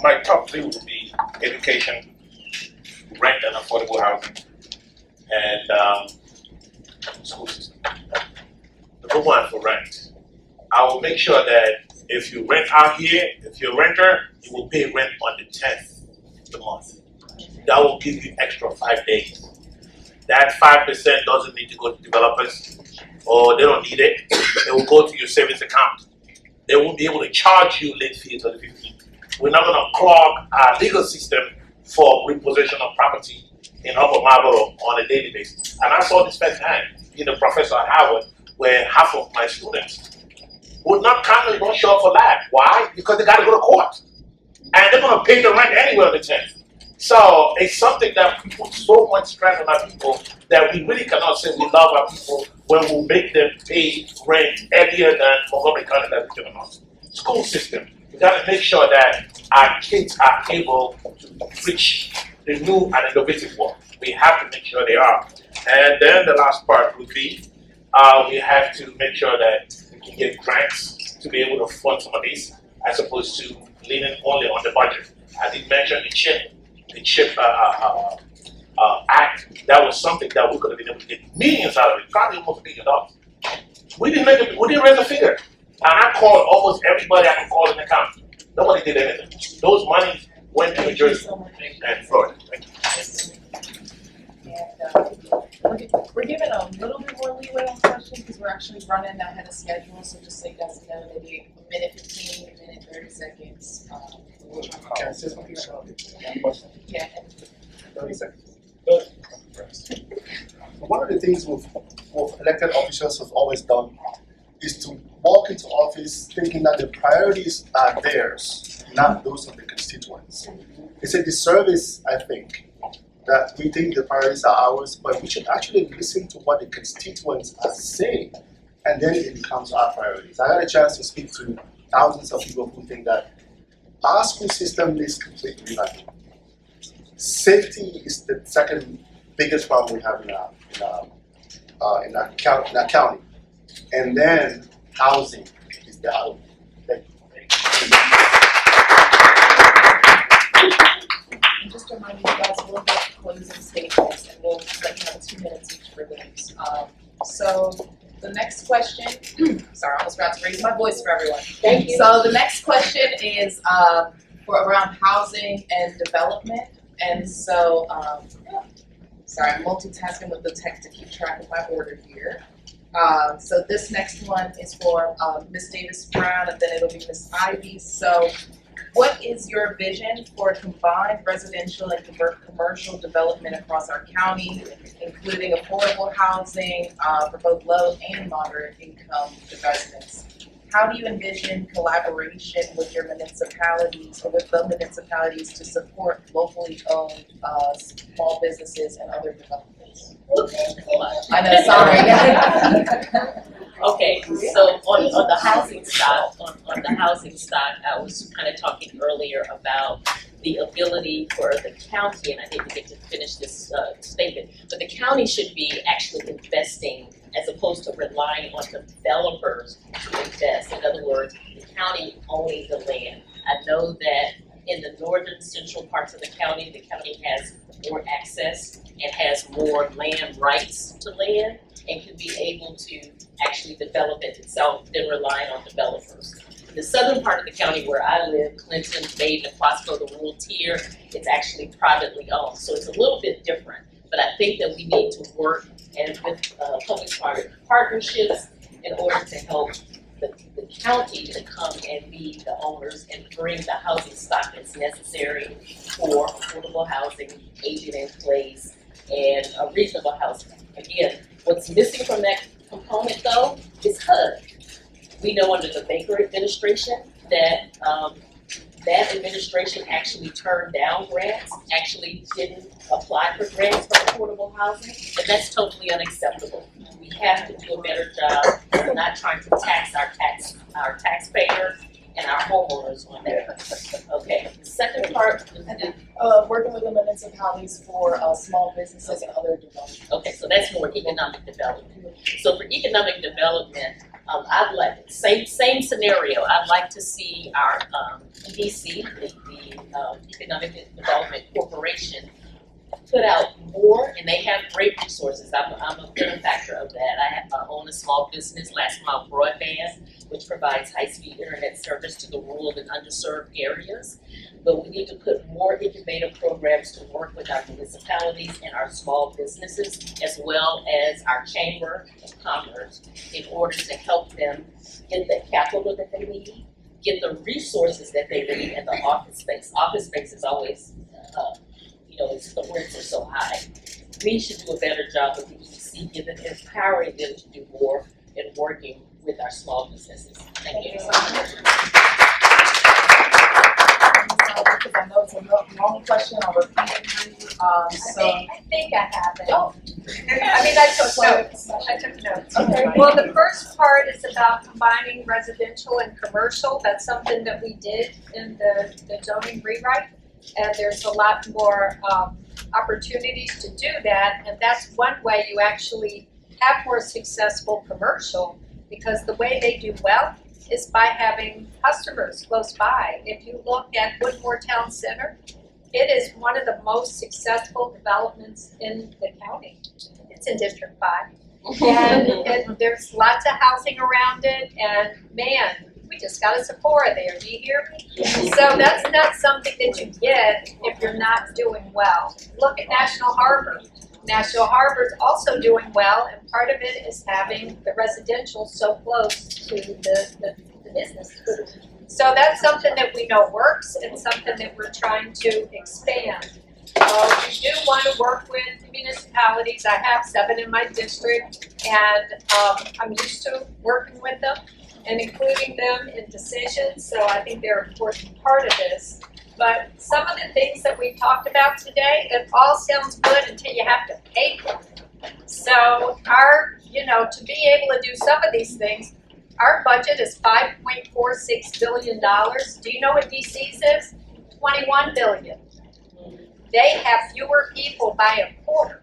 My top 3 would be education, rent and affordable housing, and school system. Number 1 for rent. I will make sure that if you rent out here, if you're a renter, you will pay rent on the 10th of the month. That will give you extra 5 days. That 5% doesn't need to go to developers, or they don't need it. It will go to your savings account. They won't be able to charge you late fees on the 15th. We're not going to clog our legal system for repossession of property in Upper Marlboro on a daily basis. And I saw this firsthand being a professor at Howard, where half of my students would not come and don't show up for that. Why? Because they got to go to court. And they're going to pay the rent anyway on the 10th. So it's something that we put so much stress on our people that we really cannot say we love our people when we make them pay rent earlier than Montgomery County that we can not. School system. We got to make sure that our kids are able to reach the new and innovative world. We have to make sure they are. And then the last part would be we have to make sure that we can get grants to be able to fund some of these as opposed to leaning only on the budget. I did mention the CHIP Act. That was something that we could have been able to get millions out of it, probably almost $1 billion. We didn't raise a figure. And I called almost everybody I could call in the county. Nobody did anything. Those monies went to New Jersey and Florida. Thank you. And we're giving a little bit more leeway on questions because we're actually running ahead of schedule. So just so you guys know, maybe a minute 15, a minute 30 seconds. Yeah. 30 seconds. One of the things with elected officials have always done is to walk into office thinking that the priorities are theirs, not those of the constituents. It's a disservice, I think, that we think the priorities are ours, but we should actually listen to what the constituents are saying, and then it becomes our priorities. I had a chance to speak to thousands of people who think that our school system needs complete revamp. Safety is the second biggest problem we have in our county. And then housing is the other. Thank you. And just to remind you guys, we'll get closing statements and we'll let you have 2 minutes each for those. So the next question, sorry, I almost forgot to raise my voice for everyone. Thank you. So the next question is for around housing and development. And so Sorry, I'm multitasking with the text to keep track of my order here. So this next one is for Ms. Davis Brown, and then it'll be Ms. Ivy. So what is your vision for combined residential and commercial development across our county, including affordable housing for both low and moderate income residents? How do you envision collaboration with your municipalities or with the municipalities to support locally owned small businesses and other developments? I know, sorry. Okay, so on the housing stock, on the housing stock, I was kind of talking earlier about the ability for the county, and I didn't get to finish this statement, but the county should be actually investing as opposed to relying on developers to invest. In other words, the county owning the land. I know that in the northern central parts of the county has more access and has more land rights to land and can be able to actually develop it itself than relying on developers. In the southern part of the county where I live, Clinton, Dade, and Quasco, the rural tier, it's actually privately owned. So it's a little bit different. But I think that we need to work and with public-private partnerships in order to help the county to come and be the owners and bring the housing stock that's necessary for affordable vacated, aging in place, and reasonable housing. Again, what's missing from that component though is HUD. We know under the Baker administration that that administration actually turned down grants, actually didn't apply for grants for affordable housing, and that's totally unacceptable. We have to do a better job of not trying to tax our taxpayers and our homeowners on that. Okay, the second part is Working with the municipalities for small businesses and other development. okay, so that's more economic development. So for economic development, I'd like, same scenario, I'd like to see our EDC, the Economic Development Corporation, put out more, and they have great resources. I'm a benefactor of that. I own a small business, Last Mile Broadband, which provides high-speed internet service to the rural and underserved areas. But we need to put more incubator programs to work with our municipalities and our small businesses, as well as our Chamber of Commerce, in order to help them get the capital that they need, get the resources that they need, and the office space. Office space is always, the rents are so high. We should do a better job with the EDC, empowering them to do more and working with our small businesses. Thank you so much. Because I know it's a long question, I'll repeat it. I think I have it. Oh. I took notes. Okay. Well, the first part is about combining residential and commercial. That's something that we did in the zoning rewrite. And there's a lot more opportunities to do that. And that's one way you actually have more successful commercial, because the way they do well is by having customers close by. If you look at Woodmore Town Center, it is one of the most successful developments in the county. It's in District 5. And there's lots of housing around it, and man, we just got a Sephora there, do you hear me? So that's not something that you get if you're not doing well. Look at National Harbor. National Harbor is also doing well, and part of it is having the residential so close to the businesses. So that's something that we know works and something that we're trying to expand. We do want to work with municipalities. I have 7 in my district, and I'm used to working with them and including them in decisions, so I think they're an important part of this. But some of the things that we talked about today, it all sounds good until you have to pay for it. So to be able to do some of these things, our budget is $5.46 billion. Do you know what DC's is? $21 billion. They have fewer people by a quarter.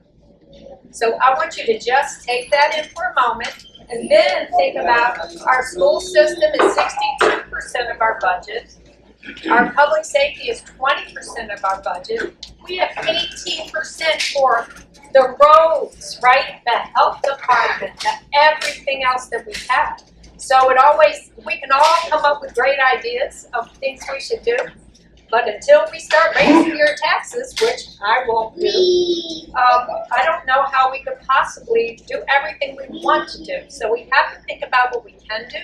So I want you to just take that in for a moment and then think about our school system is 62% of our budget. Our public safety is 20% of our budget. We have 18% for the roads, right? The health department, everything else that we have. So we can all come up with great ideas of things we should do, But until we start raising your taxes, which I won't do, I don't know how we could possibly do everything we want to do. So we have to think about what we can do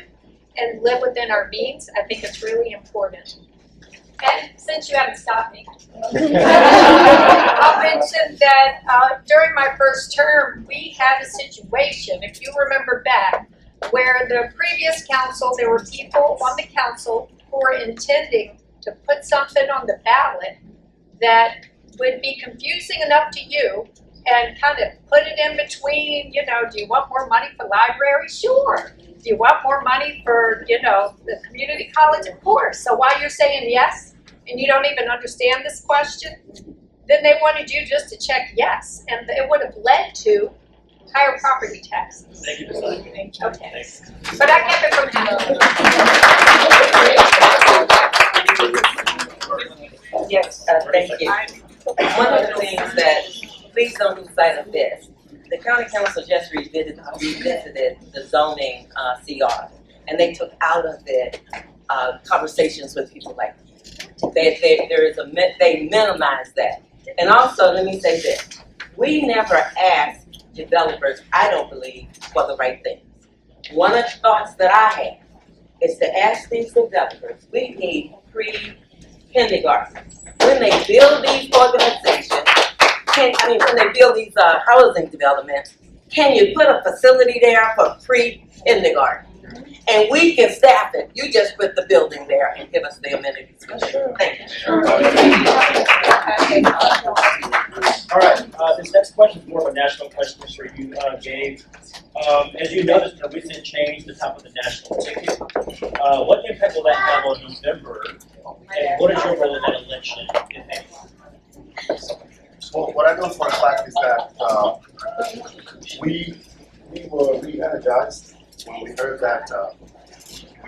and live within our means. I think it's really important. And since you haven't stopped me, I'll mention that during my first term, we had a situation, if you remember back, where the previous council, there were people on the council who were intending to put something on the ballot that would be confusing enough to you and kind of put it in between, do you want more money for library? Sure. Do you want more money for, the community college? Of course. So while you're saying yes, and you don't even understand this question, then they wanted you just to check yes, and it would have led to higher property taxes. Thank you, Ms. Ivy. Okay. Thanks. But I kept it from happening. Yes, thank you. One of the things that, please don't lose sight of this, the county council just revisited the zoning CR, and they took out of it conversations with people like you. They minimized that. And also, let me say this, we never asked developers, I don't believe, for the right things. One of the thoughts that I have is to ask these developers, we need pre-kindergarten. When they build these organizations, when they build these housing developments, can you put a facility there for pre-kindergarten? And we can staff it. You just put the building there and give us the amenities. Thank you. All right, this next question is more of a national question, Mr. You gave. As you noticed, a recent change the top of the national ticket. What impact will that have on November? And what is your role in that election, if any? So what I know for a fact is that we were re-energized when we heard that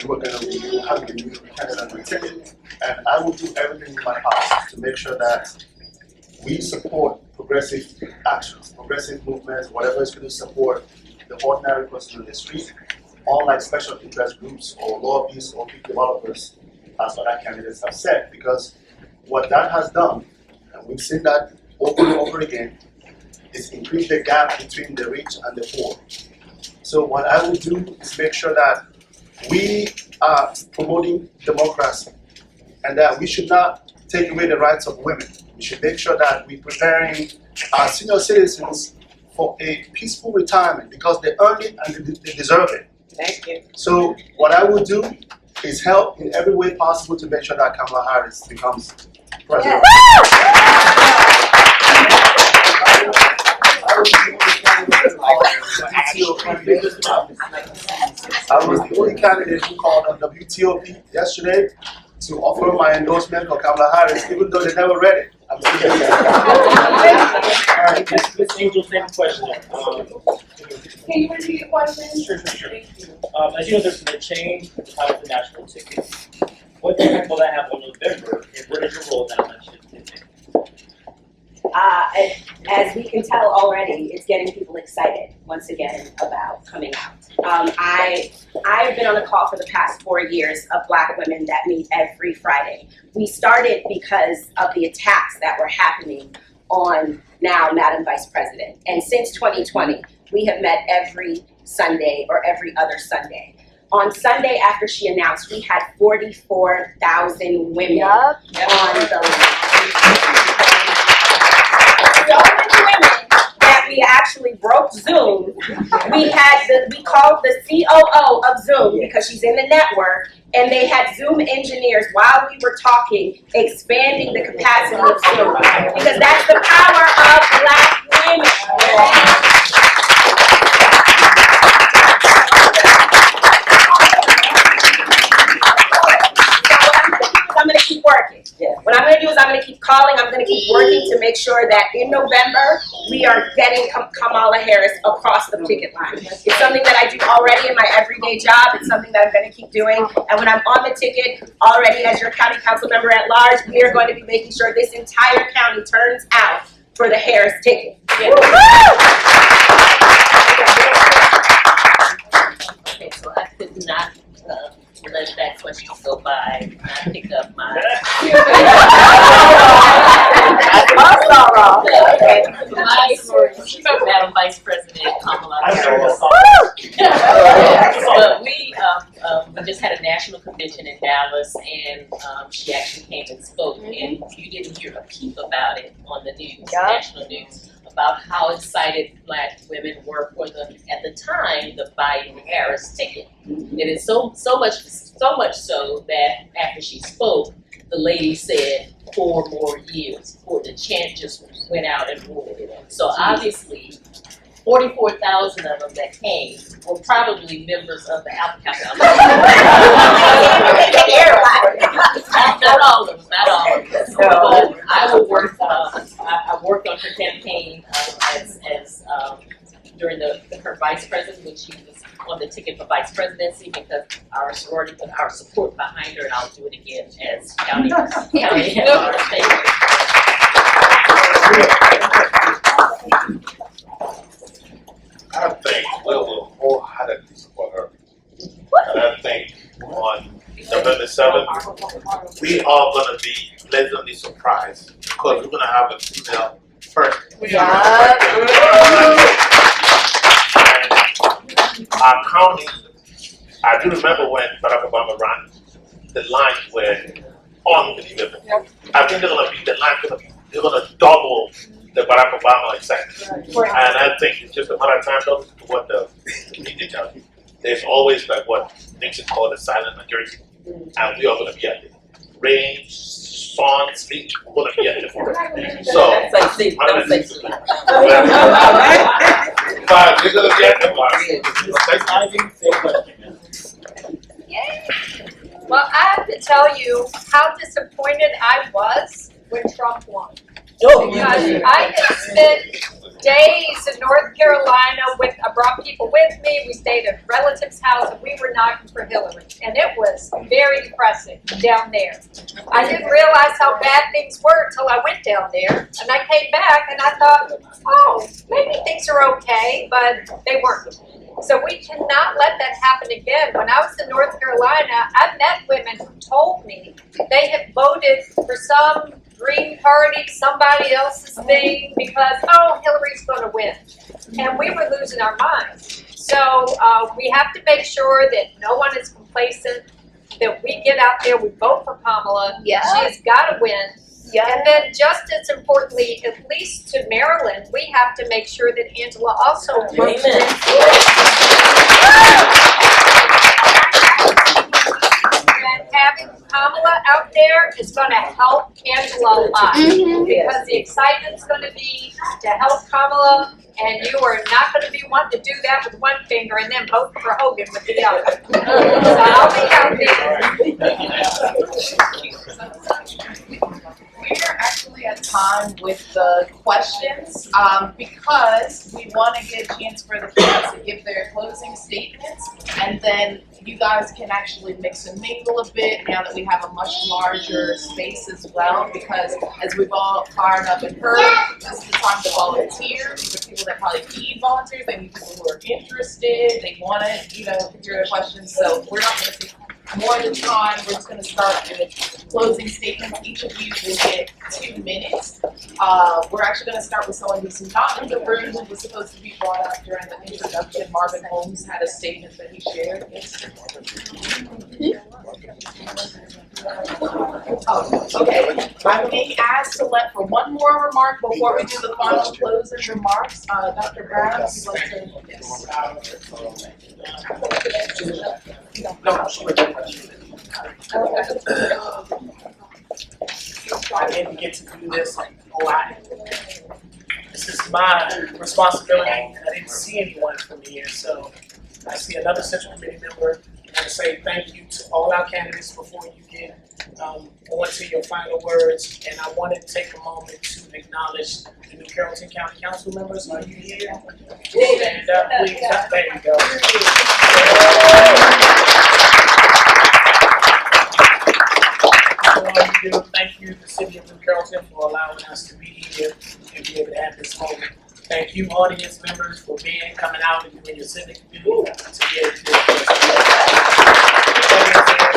we were going to be having a new candidate on the ticket, and I will do everything in my power to make sure that we support progressive actions, progressive movements, whatever is going to support the ordinary person on the street, unlike special interest groups or lobbyists or big developers, as other candidates have said, because what that has done, and we've seen that over and over again, is increase the gap between the rich and the poor. So what I will do is make sure that we are promoting democracy and that we should not take away the rights of women. We should make sure that we're preparing our senior citizens for a peaceful retirement because they earned it and they deserve it. Thank you. So what I will do is help in every way possible to make sure that Kamala Harris becomes president. I was the only candidate who called on WTOP yesterday to offer my endorsement for Kamala Harris, even though they never read it. I'm still All right, Ms. Angel, same question. Can you repeat your question? Sure. As you know, there's been a change at the top of the national ticket. What impact will that have on November, and what is your role in that election? As we can tell already, it's getting people excited once again about coming out. I've been on a call for the past 4 years of Black women that meet every Friday. We started because of the attacks that were happening on now Madam Vice President. And since 2020, we have met every Sunday or every other Sunday. On Sunday after she announced, we had 44,000 women on the line. So many women that we actually broke Zoom. We called the COO of Zoom because she's in the network, and they had Zoom engineers while we were talking, expanding the capacity of Zoom because that's the power of Black women. I'm going to keep working. What I'm going to do is I'm going to keep calling. I'm going to keep working to make sure that in November we are getting Kamala Harris across the picket line. It's something that I do already in my everyday job. It's something that I'm going to keep doing. And when I'm on the ticket already as your county council member at large, we are going to be making sure this entire county turns out for the Harris ticket. Okay, so I could not let that question go by, not pick up my. Madam Vice President Kamala. But we just had a national convention in Dallas, and she actually came and spoke, and you didn't hear a peep about it on the news, national news, about how excited Black women were for at the time, the Biden-Harris ticket. It is so much so that after she spoke, the lady said 4 more years before the chant just went out and ruled it. So obviously, 44,000 of them that came were probably members of the Alpha Kappa. Not all of them, not all of them. But I will work. I worked on her campaign as during her vice president when she was on the ticket for vice presidency, because our sorority put our support behind her, and I'll do it again as county head. Thank you. I think we will wholeheartedly support her. And I think on November 7th, we are going to be pleasantly surprised because we're going to have a female person. And our county, I do remember when Barack Obama ran, the lines were unbelievable. I think they're going to be, the lines they're going to double the Barack Obama excitement. And I think it's just a matter of time, though, to what the media tells you. There's always like what Nixon called a silent majority, and we are going to be at it. Rain, sun, sleet, we're going to be at it for it. So, but we're going to be at it. Well, I have to tell you how disappointed I was when Trump won. Because I had spent days in North Carolina I brought people with me, we stayed at a relative's house, and we were knocking for Hillary. And it was very depressing down there. I didn't realize how bad things were until I went down there. And I came back and I thought, oh, maybe things are okay, but they weren't. So we cannot let that happen again. When I was in North Carolina, I met women who told me they had voted for some Green Party, somebody else's thing, because, oh, Hillary's going to win. And we were losing our minds. So we have to make sure that no one is complacent, that we get out there, we vote for Kamala. Yeah. She's got to win. Yeah. And then just as importantly, at least to Maryland, we have to make sure that Angela also votes. And having Kamala out there is going to help Angela a lot. Because the excitement's going to be to help Kamala, and you are not going to be wanting to do that with one finger and then vote for Hogan with the other. So I'll be out there. We're actually at time with the questions because we want to get a chance for the folks to give their closing statements, and then you guys can actually mix and mingle a bit now that we have a much larger space as well, because as we've all fired up and heard, this is the time to volunteer. These are people that probably need volunteers. They need people who are interested. They want to, put your questions. So we're not going to take more than time. We're just going to start with closing statements. Each of you will get 2 minutes. We're actually going to start with someone who's not in the room who was supposed to be brought up during the introduction. Marvin Holmes had a statement that he shared. Okay. I'm being asked to let for one more remark before we do the final closing remarks. Dr. Brown, if you'd like to. Yes. I didn't get to do this a lot. This is my responsibility. I didn't see anyone from here, so I see another Central Committee member. I want to say thank you to all our candidates before you get on to your final words. And I wanted to take a moment to acknowledge the New Carrollton County Council members. Are you here? Stand up, please. There you go. Thank you, the City of New Carrollton, for allowing us to be here and be able to have this moment. Thank you, audience members, for coming out and doing your civic duty to be able to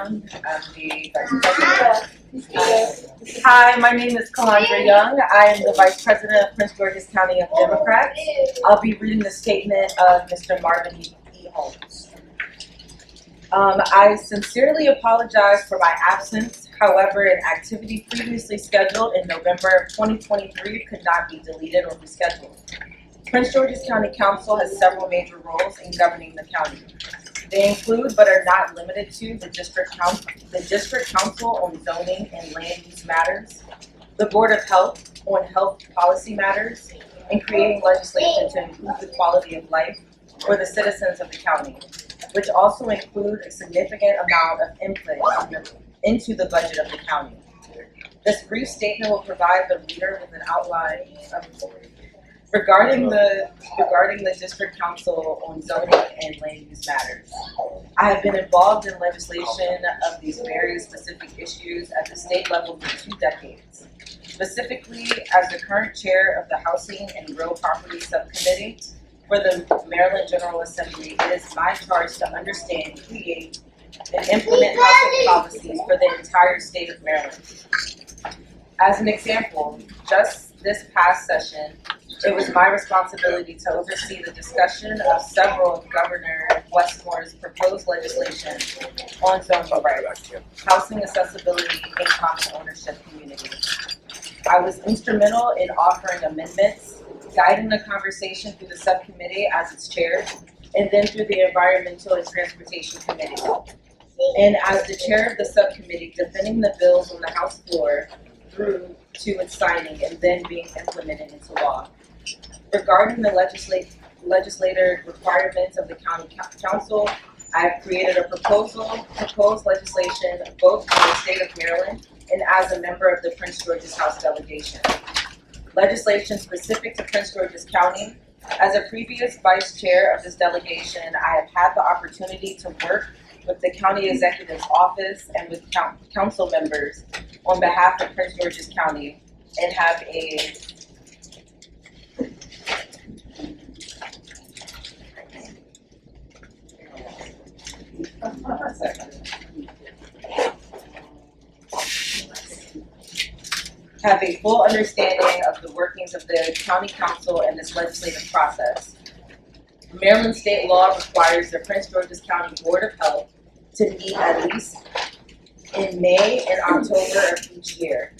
Young. I'm the Vice President. Hi, my name is Calandra Young. I am the Vice President of Prince George's County Young Democrats. I'll be reading the statement of Mr. Marvin E. Holmes. I sincerely apologize for my absence. However, an activity previously scheduled in November of 2023 could not be deleted or rescheduled. Prince George's County Council has several major roles in governing the county. They include, but are not limited to, the District Council on zoning and land use matters, the Board of Health on health policy matters, and creating legislation to improve the quality of life for the citizens of the county, which also include a significant amount of input into the budget of the county. This brief statement will provide the reader with an outline of regarding the District Council on zoning and land use matters. I have been involved in legislation of these very specific issues at the state level for 2 decades. Specifically, as the current chair of the Housing and Real Property Subcommittee for the Maryland General Assembly, it is my charge to understand, create, and implement housing policies for the entire state of Maryland. As an example, just this past session, it was my responsibility to oversee the discussion of several of Governor Westmore's proposed legislation on zoning rights, housing accessibility, and common ownership communities. I was instrumental in offering amendments, guiding the conversation through the subcommittee as its chair, and then through the Environmental and Transportation Committee. And as the chair of the subcommittee, defending the bills on the House floor through to its signing and then being implemented into law. Regarding the legislative requirements of the county council, I have created a proposed legislation both for the state of Maryland and as a member of the Prince George's House delegation. Legislation specific to Prince George's County. As a previous vice chair of this delegation, I have had the opportunity to work with the county executive's office and with council members on behalf of Prince George's County and have a full understanding of the workings of the county council and this legislative process. Maryland state law requires the Prince George's County Board of Health to meet at least in May and October of each year.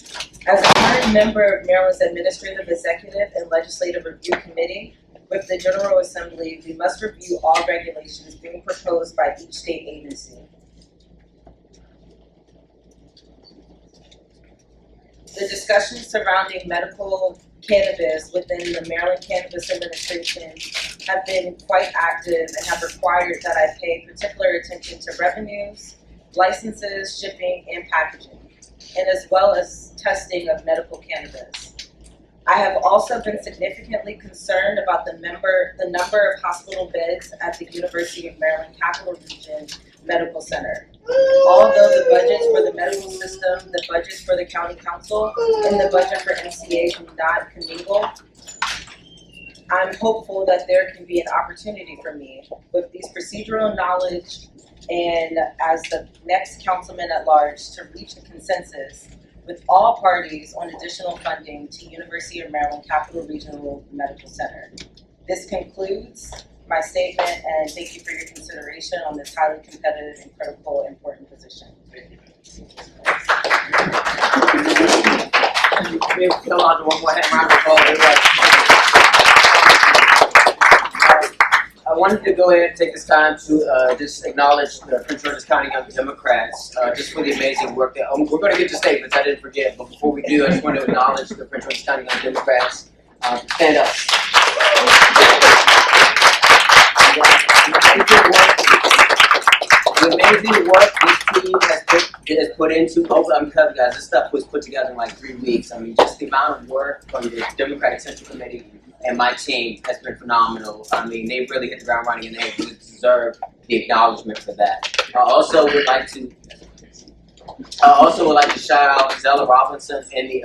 As a current member of Maryland's Administrative, Executive, and Legislative Review Committee with the General Assembly, we must review all regulations being proposed by each state agency. The discussions surrounding medical cannabis within the Maryland Cannabis Administration have been quite active and have required that I pay particular attention to revenues, licenses, shipping, and packaging, and as well as testing of medical cannabis. I have also been significantly concerned about the number of hospital beds at the University of Maryland Capital Region Medical Center. Although the budgets for the medical system, the budgets for the county council, and the budget for MCA do not commingle, I'm hopeful that there can be an opportunity for me with these procedural knowledge and as the next councilman at large to reach a consensus with all parties on additional funding to University of Maryland Capital Regional Medical Center. This concludes my statement, and thank you for your consideration on this highly competitive and critical, important position. I wanted to go ahead and take this time to just acknowledge the Prince George's County Young Democrats just for the amazing work that we're going to get to statements. I didn't forget, but before we do, I just want to acknowledge the Prince George's County Young Democrats. Stand up. The amazing work this team has put into Uncover, guys. This stuff was put together in like 3 weeks. I mean, just the amount of work from the Democratic Central Committee and my team has been phenomenal. I mean, they really hit the ground running and they deserve the acknowledgement for that. I also would like to shout out Zella Robinson in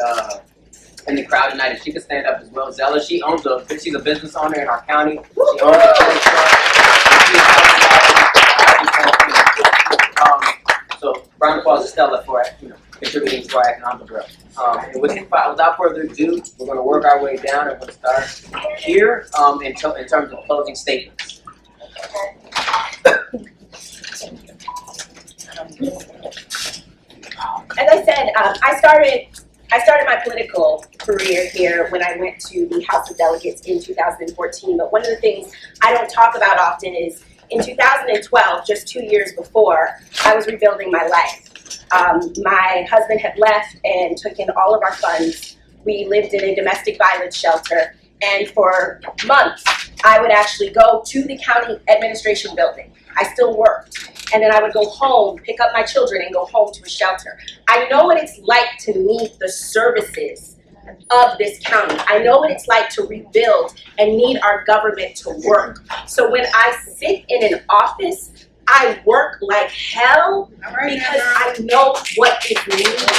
the crowd tonight. If she could stand up as well. Zella, she's a business owner in our county. She owns a credit card. So round of applause to Stella for contributing to our economic growth. And without further ado, we're going to work our way down and we'll start here in terms of closing statements. As I said, I started my political career here when I went to the House of Delegates in 2014. But one of the things I don't talk about often is in 2012, just 2 years before, I was rebuilding my life. My husband had left and took in all of our funds. We lived in a domestic violence shelter. And for months, I would actually go to the county administration building. I still worked. And then I would go home, pick up my children, and go home to a shelter. I know what it's like to need the services of this county. I know what it's like to rebuild and need our government to work. So when I sit in an office, I work like hell because I know what is needed.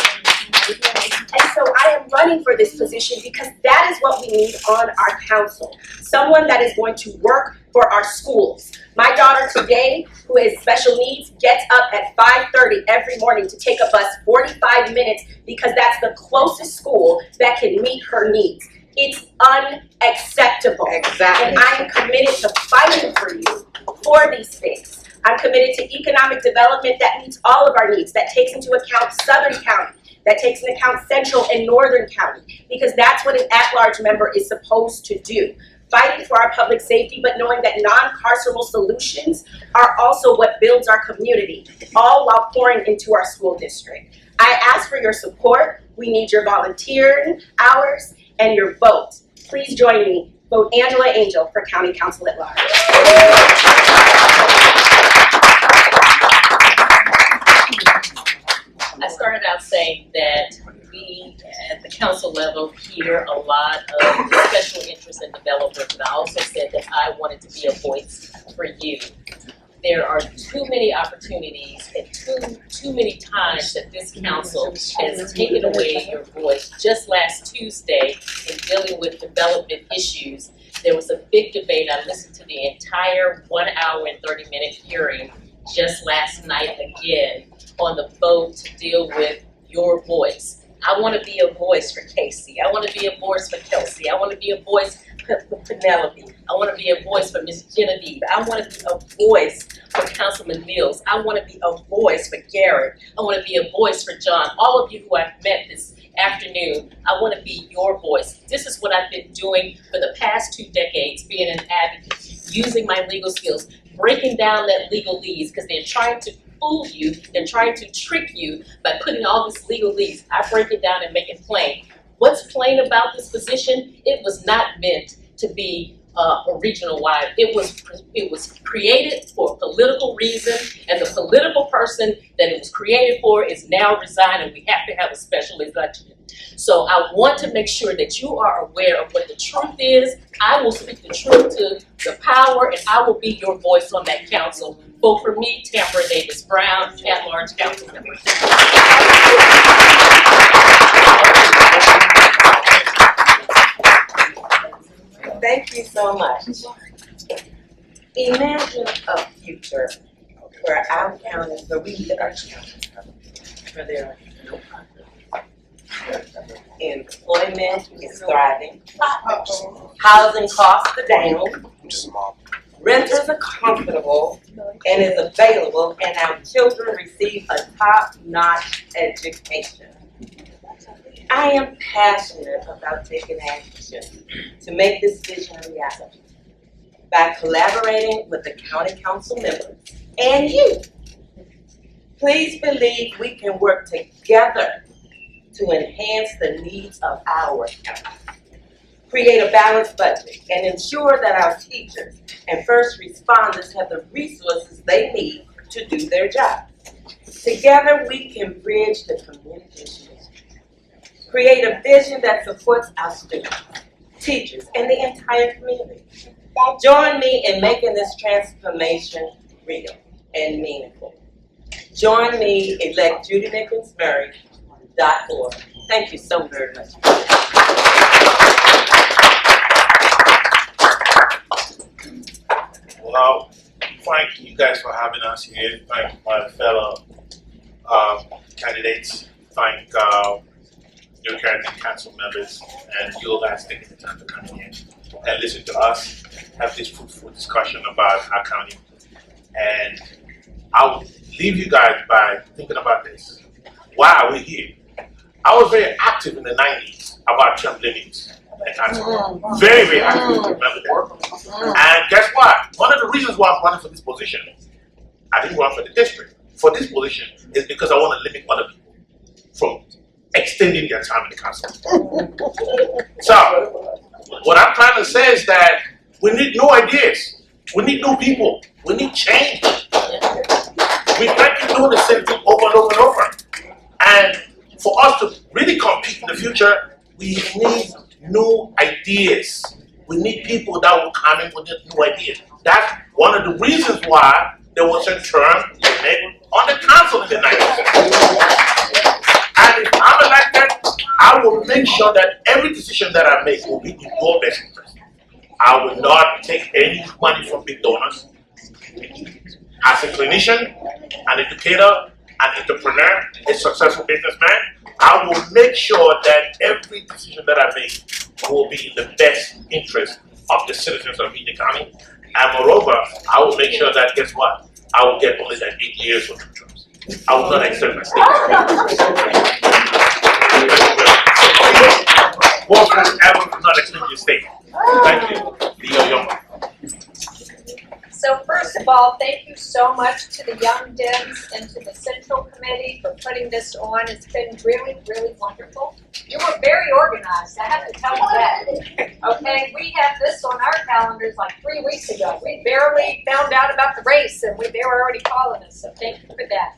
And so I am running for this position because that is what we need on our council. Someone that is going to work for our schools. My daughter today, who has special needs, gets up at 5:30 every morning to take a bus 45 minutes because that's the closest school that can meet her needs. It's unacceptable. Exactly. And I am committed to fighting for you for these things. I'm committed to economic development that meets all of our needs, that takes into account Southern County, that takes into account Central and Northern County, because that's what an at-large member is supposed to do. Fighting for our public safety, but knowing that non-carceral solutions are also what builds our community, all while pouring into our school district. I ask for your support. We need your volunteering hours and your vote. Please join me. Vote Angela Angel for County Council at Large. I started out saying that we at the council level hear a lot of special interest in developers, and I also said that I wanted to be a voice for you. There are too many opportunities and too many times that this council has taken away your voice. Just last Tuesday, in dealing with development issues, there was a big debate. I listened to the entire 1 hour and 30-minute hearing just last night again on the vote to deal with your voice. I want to be a voice for Casey. I want to be a voice for Kelsey. I want to be a voice for Penelope. I want to be a voice for Ms. Genevieve. I want to be a voice for Councilman Mills. I want to be a voice for Garrett. I want to be a voice for John. All of you who I've met this afternoon, I want to be your voice. This is what I've been doing for the past 2 decades, being an advocate, using my legal skills, breaking down that legalese, because they're trying to fool you and trying to trick you by putting all this legalese. I break it down and make it plain. What's plain about this position? It was not meant to be a regional wide. It was created for a political reason, and the political person that it was created for is now resigned, and we have to have a special election. So I want to make sure that you are aware of what the truth is. I will speak the truth to the power, and I will be your voice on that council. Vote for me, Tamara Davis Brown, at-large council member. Thank you so much. Imagine a future where our county, where we live our county, where there are no poverty. Employment is thriving. Housing costs are down. Renters are comfortable and is available, and our children receive a top-notch education. I am passionate about taking action to make this vision a reality by collaborating with the county council members and you. Please believe we can work together to enhance the needs of our county, create a balanced budget, and ensure that our teachers and first responders have the resources they need to do their job. Together, we can bridge the communication, create a vision that supports our students, teachers, and the entire community. Join me in making this transformation real and meaningful. Join me, elect JudyMickensMurray.org. Thank you so very much. Well, thank you guys for having us here. Thank my fellow candidates, thank your county council members, and you guys taking the time to come here and listen to us, have this fruitful discussion about our county. And I'll leave you guys by thinking about this. Why are we here? I was very active in the 90s about term limits in council. Very, very active. Remember that? And guess what? One of the reasons why I'm running for this position, I didn't run for the district. For this position is because I want to limit other people from extending their time in the council. So, what I'm trying to say is that we need new ideas. We need new people. We need change. We can't keep doing the same thing over and over and over. And for us to really compete in the future, we need new ideas. We need people that will come in with new ideas. That's one of the reasons why there was a term limit on the council in the 90s. And if I'm elected, I will make sure that every decision that I make will be in your best interest. I will not take any money from big donors. As a clinician, an educator, an entrepreneur, a successful businessman, I will make sure that every decision that I make will be in the best interest of the citizens of Union County. And moreover, I will make sure that, guess what? I will get only that 8 years or 2 terms. I will not extend my stay. Ever will not extend your stay. Thank you. Leo Young. So first of all, thank you so much to the Young Dems and to the Central Committee for putting this on. It's been really, really wonderful. You were very organized, I have to tell you that. Okay, we had this on our calendars like 3 weeks ago. We barely found out about the race and they were already calling us, so thank you for that.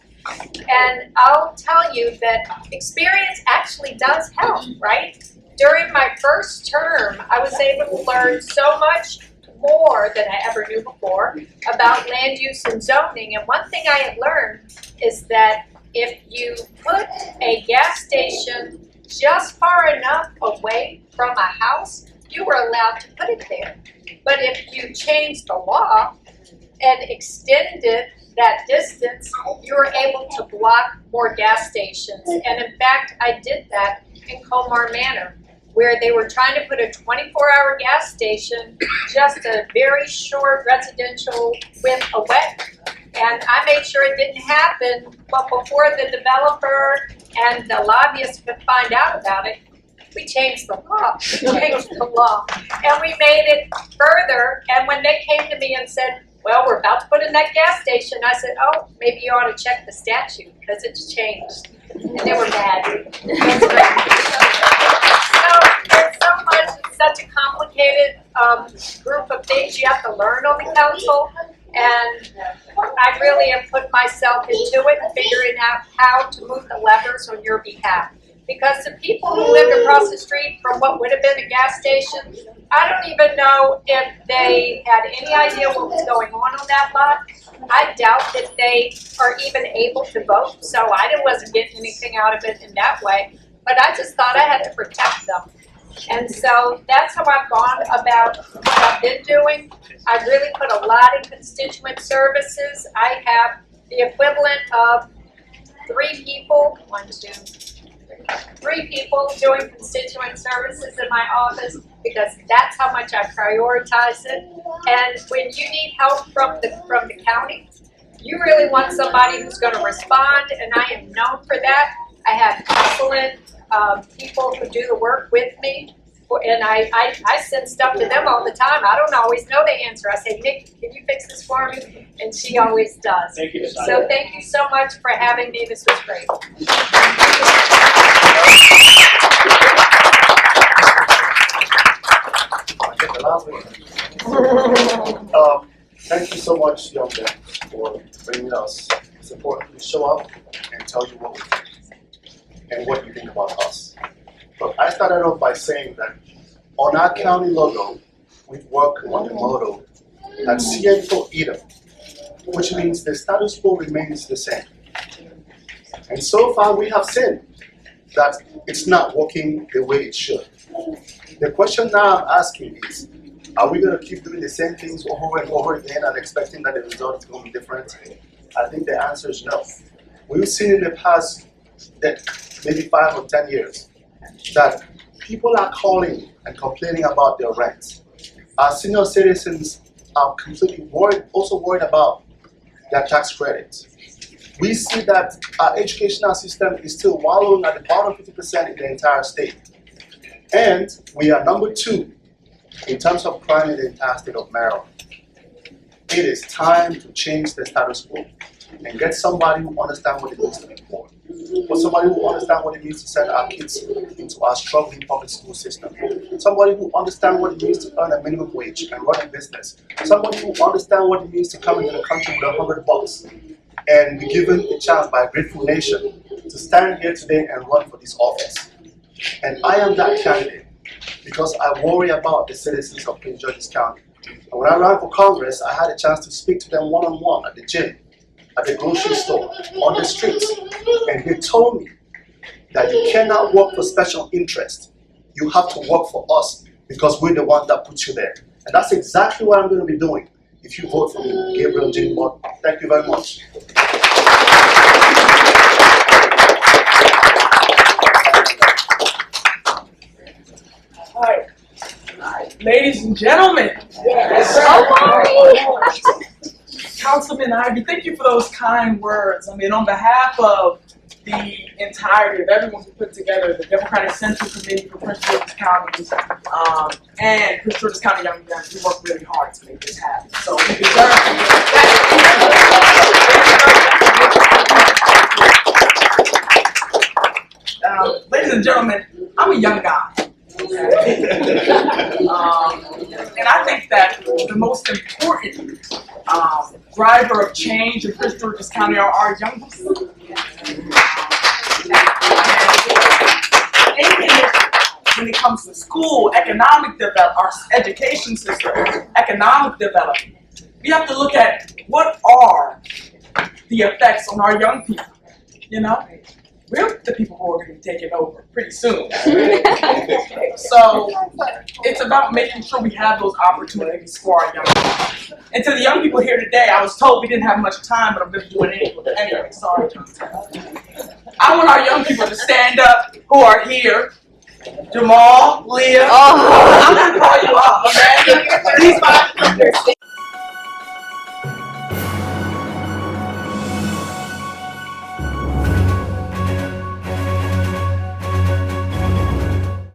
And I'll tell you that experience actually does help, right? During my first term, I was able to learn so much more than I ever knew before about land use and zoning. And one thing I had learned is that if you put a gas station just far enough away from a house, you were allowed to put it there. But if you changed the law and extended that distance, you were able to block more gas stations. And in fact, I did that in Colmar Manor, where they were trying to put a 24-hour gas station just a very short residential width away. And I made sure it didn't happen, but before the developer and the lobbyists could find out about it, we changed the law. And we made it further, and when they came to me and said, well, we're about to put in that gas station, I said, oh, maybe you ought to check the statute, because it's changed. And they were mad. So there's so much, it's such a complicated group of things you have to learn on the council, and I really have put myself into it, figuring out how to move the levers on your behalf. Because the people who lived across the street from what would have been a gas station, I don't even know if they had any idea what was going on that lot. I doubt that they are even able to vote, so I wasn't getting anything out of it in that way. But I just thought I had to protect them. And so that's how I've gone about what I've been doing. I've really put a lot in constituent services. I have the equivalent of 3 people, 3 people doing constituent services in my office, because that's how much I prioritize it. And when you need help from the county, you really want somebody who's going to respond, and I am known for that. I have excellent people who do the work with me, and I send stuff to them all the time. I don't always know the answer. I say, Nick, can you fix this for me? And she always does. Thank you, So thank you so much for having me. This was great. Thank you so much, Young Men, for bringing us support. We show up and tell you what we think and what you think about us. But I started off by saying that on our county logo, we've worked on the motto that siento idem, which means the status quo remains the same. And so far we have seen that it's not working the way it should. The question now I'm asking is, are we going to keep doing the same things over and over again and expecting that the result is going to be different? I think the answer is no. we've seen in the past that maybe 5 or 10 years that people are calling and complaining about their rent. Our senior citizens are completely worried, also worried about their tax credits. We see that our educational system is still wallowing at the bottom 50% in the entire state. And we are number 2 in terms of crime in the entire state of Maryland. It is time to change the status quo and get somebody who understands what it means to be poor. For somebody who understands what it means to send our kids into our struggling public school system. Somebody who understands what it means to earn a minimum wage and run a business. Somebody who understands what it means to come into the country with $100 and be given a chance by a grateful nation to stand here today and run for this office. And I am that candidate because I worry about the citizens of Prince George's County. And when I ran for Congress, I had a chance to speak to them one-on-one at the gym, at the grocery store, on the streets. And they told me that you cannot work for special interests. You have to work for us because we're the ones that put you there. And that's exactly what I'm going to be doing if you vote for me, Gabriel J. Morton. Thank you very much. All right. Ladies and gentlemen. Yes. Councilman Ivy, thank you for those kind words. I mean, on behalf of the entirety of everyone who put together the Democratic Central Committee for Prince George's County and Prince George's County Young Guns, we worked really hard to make this happen. So we deserve it. Ladies and gentlemen, I'm a young guy. Okay. And I think that the most important driver of change in Prince George's County are our young people. When it comes to school, economic development, our education system, economic development, we have to look at what are the effects on our young people. You know, we're the people who are going to be taking over pretty soon. So it's about making sure we have those opportunities for our young people. And to the young people here today, I was told we didn't have much time, but I'm going to do it anyway. Sorry, John. I want our young people to stand up who are here. Jamal, Leah, I'm going to call you up.